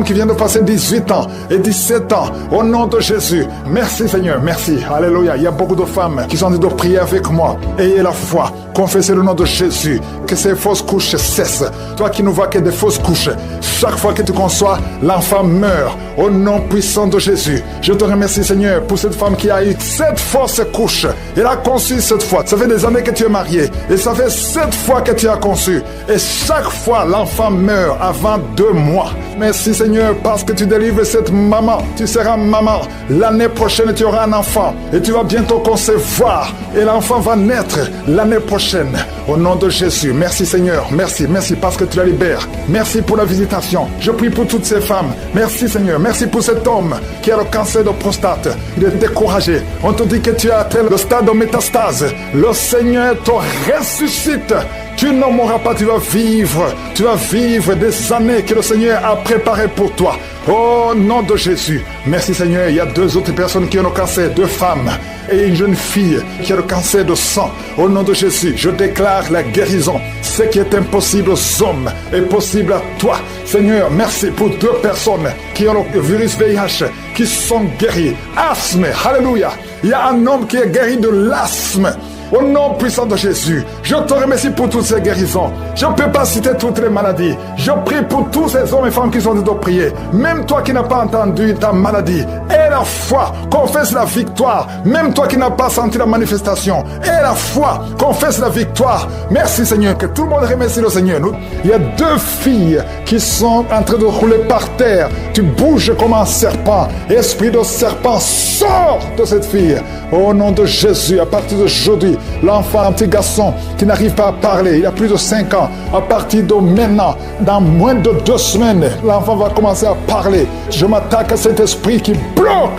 qui vient de passer 18 ans et 17 ans. Au nom de Jésus, merci Seigneur, merci. Alléluia. Il y a beaucoup de femmes qui sont en train de prier avec moi. Ayez la foi. Confessez le nom de Jésus. Que ces fausses couches cessent. Toi qui ne vois que des fausses couches, chaque fois que tu conçois, l'enfant meurt. Au nom puissant de Jésus, je te remercie Seigneur pour cette femme qui a eu cette fausse couche. Elle a conçu cette fois. Ça fait des années que tu es marié et ça fait 7 fois que tu as conçu. Et chaque fois, l'enfant meurt avant 2 mois. Merci Seigneur parce que tu délivres cette maman. Tu seras maman. L'année prochaine, tu auras un enfant et tu vas bientôt concevoir. Et l'enfant va naître l'année prochaine. Au nom de Jésus, merci Seigneur. Merci parce que tu la libères. Merci pour la visitation. Je prie pour toutes ces femmes. Merci Seigneur. Merci pour cet homme qui a le cancer de prostate. Il est découragé. On te dit que tu as atteint le stade de métastase. Le Seigneur te ressuscite. Tu ne mourras pas, tu vas vivre. Tu vas vivre des années que le Seigneur a préparées pour toi. Au nom de Jésus. Merci Seigneur. Il y a 2 autres personnes qui ont le cancer, 2 femmes et une jeune fille qui a le cancer de sang. Au nom de Jésus, je déclare la guérison. Ce qui est impossible aux hommes est possible à toi. Seigneur, merci pour 2 personnes qui ont le virus VIH, qui sont guéries. Asthme, alléluia. Il y a un homme qui est guéri de l'asthme. Au nom puissant de Jésus, je te remercie pour toutes ces guérisons. Je ne peux pas citer toutes les maladies. Je prie pour tous ces hommes et femmes qui sont en train de prier. Même toi qui n'as pas entendu ta maladie, aie la foi, confesse la victoire. Même toi qui n'as pas senti la manifestation, aie la foi, confesse la victoire. Merci Seigneur, que tout le monde remercie le Seigneur. Il y a 2 filles qui sont en train de rouler par terre. Tu bouges comme un serpent. Esprit de serpent, sors de cette fille. Au nom de Jésus, à partir d'aujourd'hui, l'enfant, un petit garçon qui n'arrive pas à parler, il a plus de 5 ans. À partir de maintenant, dans moins de 2 semaines, l'enfant va commencer à parler. Je m'attaque à cet esprit qui bloque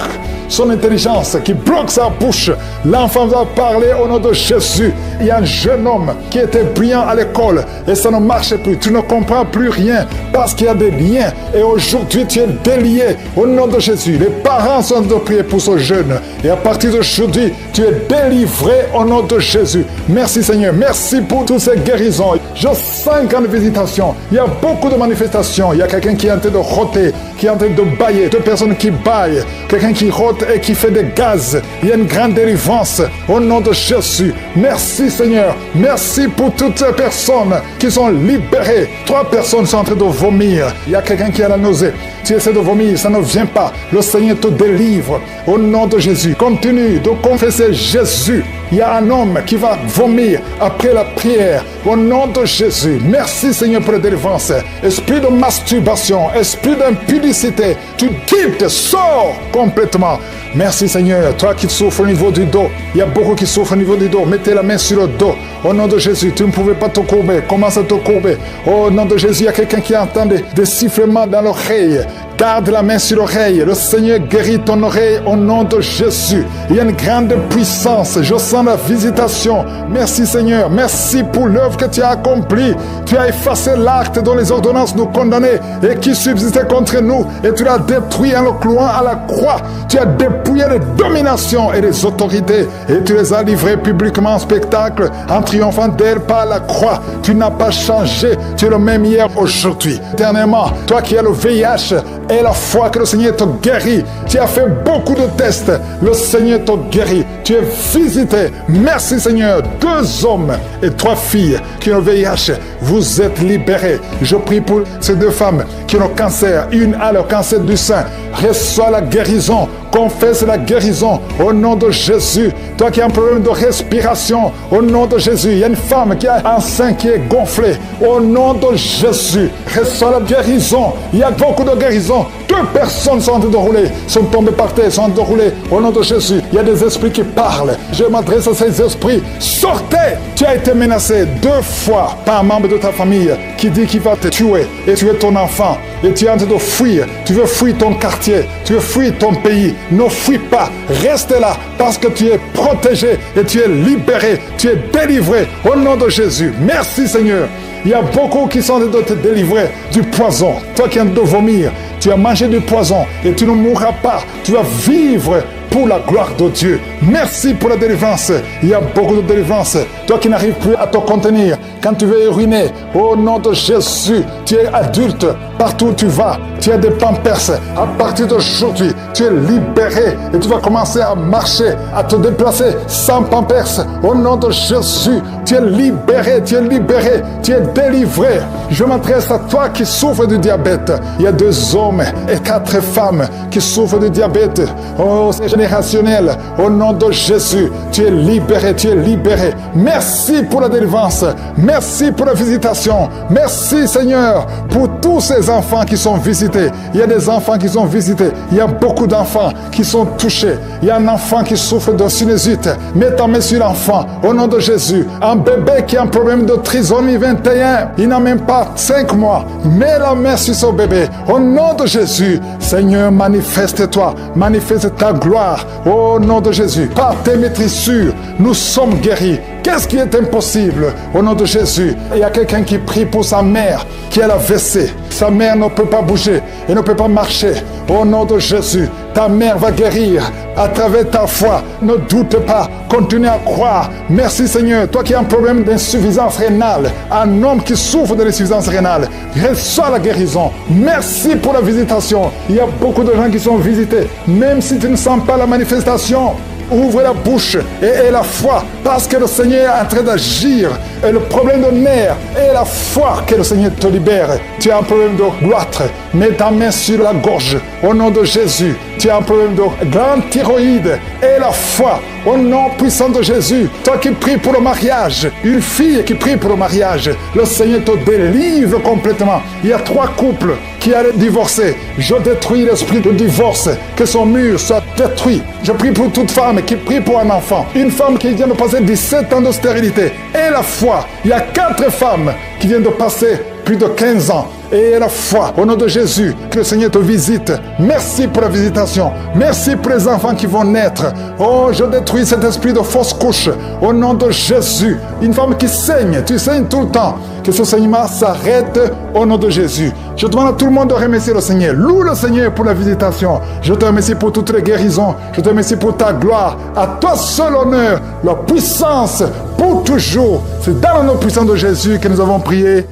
son intelligence, qui bloque sa bouche. L'enfant va parler au nom de Jésus. Il y a un jeune homme qui était brillant à l'école et ça ne marche plus. Tu ne comprends plus rien parce qu'il y a des liens. Et aujourd'hui, tu es délié au nom de Jésus. Les parents sont de prier pour ce jeune. Et à partir d'aujourd'hui, tu es délivré au nom de Jésus. Merci Seigneur. Merci pour toutes ces guérisons. Je sens qu'en visitation, il y a beaucoup de manifestations. Il y a quelqu'un qui est en train de roter, qui est en train de bailler. 2 personnes qui baillent. Quelqu'un qui rote et qui fait des gaz. Il y a une grande délivrance au nom de Jésus. Merci Seigneur. Merci pour toutes ces personnes qui sont libérées. 3 personnes sont en train de vomir. Il y a quelqu'un qui a la nausée. Tu essaies de vomir, ça ne vient pas. Le Seigneur te délivre au nom de Jésus. Continue de confesser Jésus. Il y a un homme qui va vomir après la prière au nom de Jésus. Merci Seigneur pour la délivrance. Esprit de masturbation, esprit d'impudicité, tu quittes, sors complètement. Merci Seigneur. Toi qui souffres au niveau du dos, il y a beaucoup qui souffrent au niveau du dos. Mettez la main sur le dos. Au nom de Jésus, tu ne pouvais pas te courber. Commence à te courber. Au nom de Jésus, il y a quelqu'un qui entend des sifflements dans l'oreille. Garde la main sur l'oreille. Le Seigneur guérit ton oreille au nom de Jésus. Il y a une grande puissance. Je sens la visitation. Merci Seigneur. Merci pour l'œuvre que tu as accomplie. Tu as effacé l'acte dont les ordonnances nous condamnaient et qui subsistait contre nous. Et tu l'as détruit en le clouant à la croix. Tu as dépouillé les dominations et les autorités. Et tu les as livrées publiquement en spectacle en triomphant d'elles par la croix. Tu n'as pas changé. Tu es le même hier, aujourd'hui. Éternellement, toi qui as le VIH, et la foi que le Seigneur te guérit. Tu as fait beaucoup de tests. Le Seigneur te guérit. Tu es visité. Merci Seigneur. 2 hommes et 3 filles qui ont le VIH. Vous êtes libérés. Je prie pour ces 2 femmes qui ont le cancer. Une a le cancer du sein. Reçois la guérison. Confesse la guérison au nom de Jésus. Toi qui as un problème de respiration, au nom de Jésus. Il y a une femme qui a un sein qui est gonflé. Au nom de Jésus, reçois la guérison. Il y a beaucoup de guérisons. 2 personnes sont en train de rouler, sont tombées par terre, sont en train de rouler. Au nom de Jésus, il y a des esprits qui parlent. Je m'adresse à ces esprits. Sortez! Tu as été menacé 2 fois par un membre de ta famille qui dit qu'il va te tuer et tuer ton enfant. Et tu es en train de fuir. Tu veux fuir ton quartier. Tu veux fuir ton pays. Ne fuis pas. Reste là parce que tu es protégé et tu es libéré. Tu es délivré au nom de Jésus. Merci Seigneur. Il y a beaucoup qui sont en train de te délivrer du poison. Toi qui es en train de vomir, tu as mangé du poison et tu ne mourras pas. Tu vas vivre pour la gloire de Dieu. Merci pour la délivrance. Il y a beaucoup de délivrance. Toi qui n'arrives plus à te contenir, quand tu veux uriner, au nom de Jésus, tu es adulte. Partout où tu vas, tu as des pampers. À partir d'aujourd'hui, tu es libéré et tu vas commencer à marcher, à te déplacer sans pampers. Au nom de Jésus, tu es libéré, tu es libéré, tu es délivré. Je m'adresse à toi qui souffres du diabète. Il y a 2 hommes et 4 femmes qui souffrent du diabète. Oh, c'est générationnel. Au nom de Jésus, tu es libéré, tu es libéré. Merci pour la délivrance. Merci pour la visitation. Merci Seigneur pour tous ces enfants qui sont visités. Il y a des enfants qui sont visités. Il y a beaucoup d'enfants qui sont touchés. Il y a un enfant qui souffre de sinusite. Mets ta main sur l'enfant. Au nom de Jésus. Un bébé qui a un problème de trisomie 21. Il n'a même pas 5 mois. Mets la main sur ce bébé. Au nom de Jésus. Seigneur, manifeste-toi. Manifeste ta gloire. Au nom de Jésus. Par tes maîtrissures, nous sommes guéris. Qu'est-ce qui est impossible? Au nom de Jésus. Il y a quelqu'un qui prie pour sa mère qui a la WC. Sa mère ne peut pas bouger et ne peut pas marcher. Au nom de Jésus, ta mère va guérir à travers ta foi. Ne doute pas, continue à croire. Merci Seigneur. Toi qui as un problème d'insuffisance rénale, un homme qui souffre de l'insuffisance rénale, reçois la guérison. Merci pour la visitation. Il y a beaucoup de gens qui sont visités. Même si tu ne sens pas la manifestation, ouvre la bouche et aie la foi parce que le Seigneur est en train d'agir. Et le problème de nerfs est la foi que le Seigneur te libère. Tu as un problème de goitre, mets ta main sur la gorge au nom de Jésus. Tu as un problème de grande thyroïde et la foi au nom puissant de Jésus. Toi qui pries pour le mariage, une fille qui prie pour le mariage, le Seigneur te délivre complètement. Il y a 3 couples qui allaient divorcer. Je détruis l'esprit de divorce, que son mur soit détruit. Je prie pour toute femme qui prie pour un enfant. Une femme qui vient de passer 17 ans de stérilité. Et la foi. Il y a 4 femmes qui viennent de passer plus de 15 ans. Et la foi, au nom de Jésus, que le Seigneur te visite. Merci pour la visitation. Merci pour les enfants qui vont naître. Oh, je détruis cet esprit de fausse couche. Au nom de Jésus. Une femme qui saigne, tu saignes tout le temps. Que ce saignement s'arrête au nom de Jésus. Je demande à tout le monde de remercier le Seigneur. Loue le Seigneur pour la visitation. Je te remercie pour toutes les guérisons. Je te remercie pour ta gloire. À toi seul honneur, la puissance pour toujours. C'est dans le nom puissant de Jésus que nous avons prié.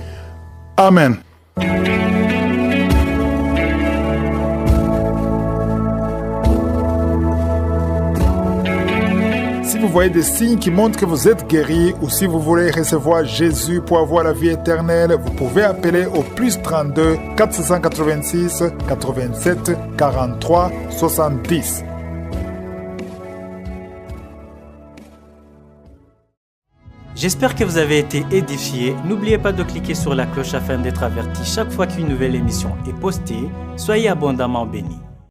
Amen. Si vous voyez des signes qui montrent que vous êtes guéri ou si vous voulez recevoir Jésus pour avoir la vie éternelle, vous pouvez appeler au +32 486 87 43 70. J'espère que vous avez été édifiés. N'oubliez pas de cliquer sur la cloche afin d'être averti chaque fois qu'une nouvelle émission est postée. Soyez abondamment bénis.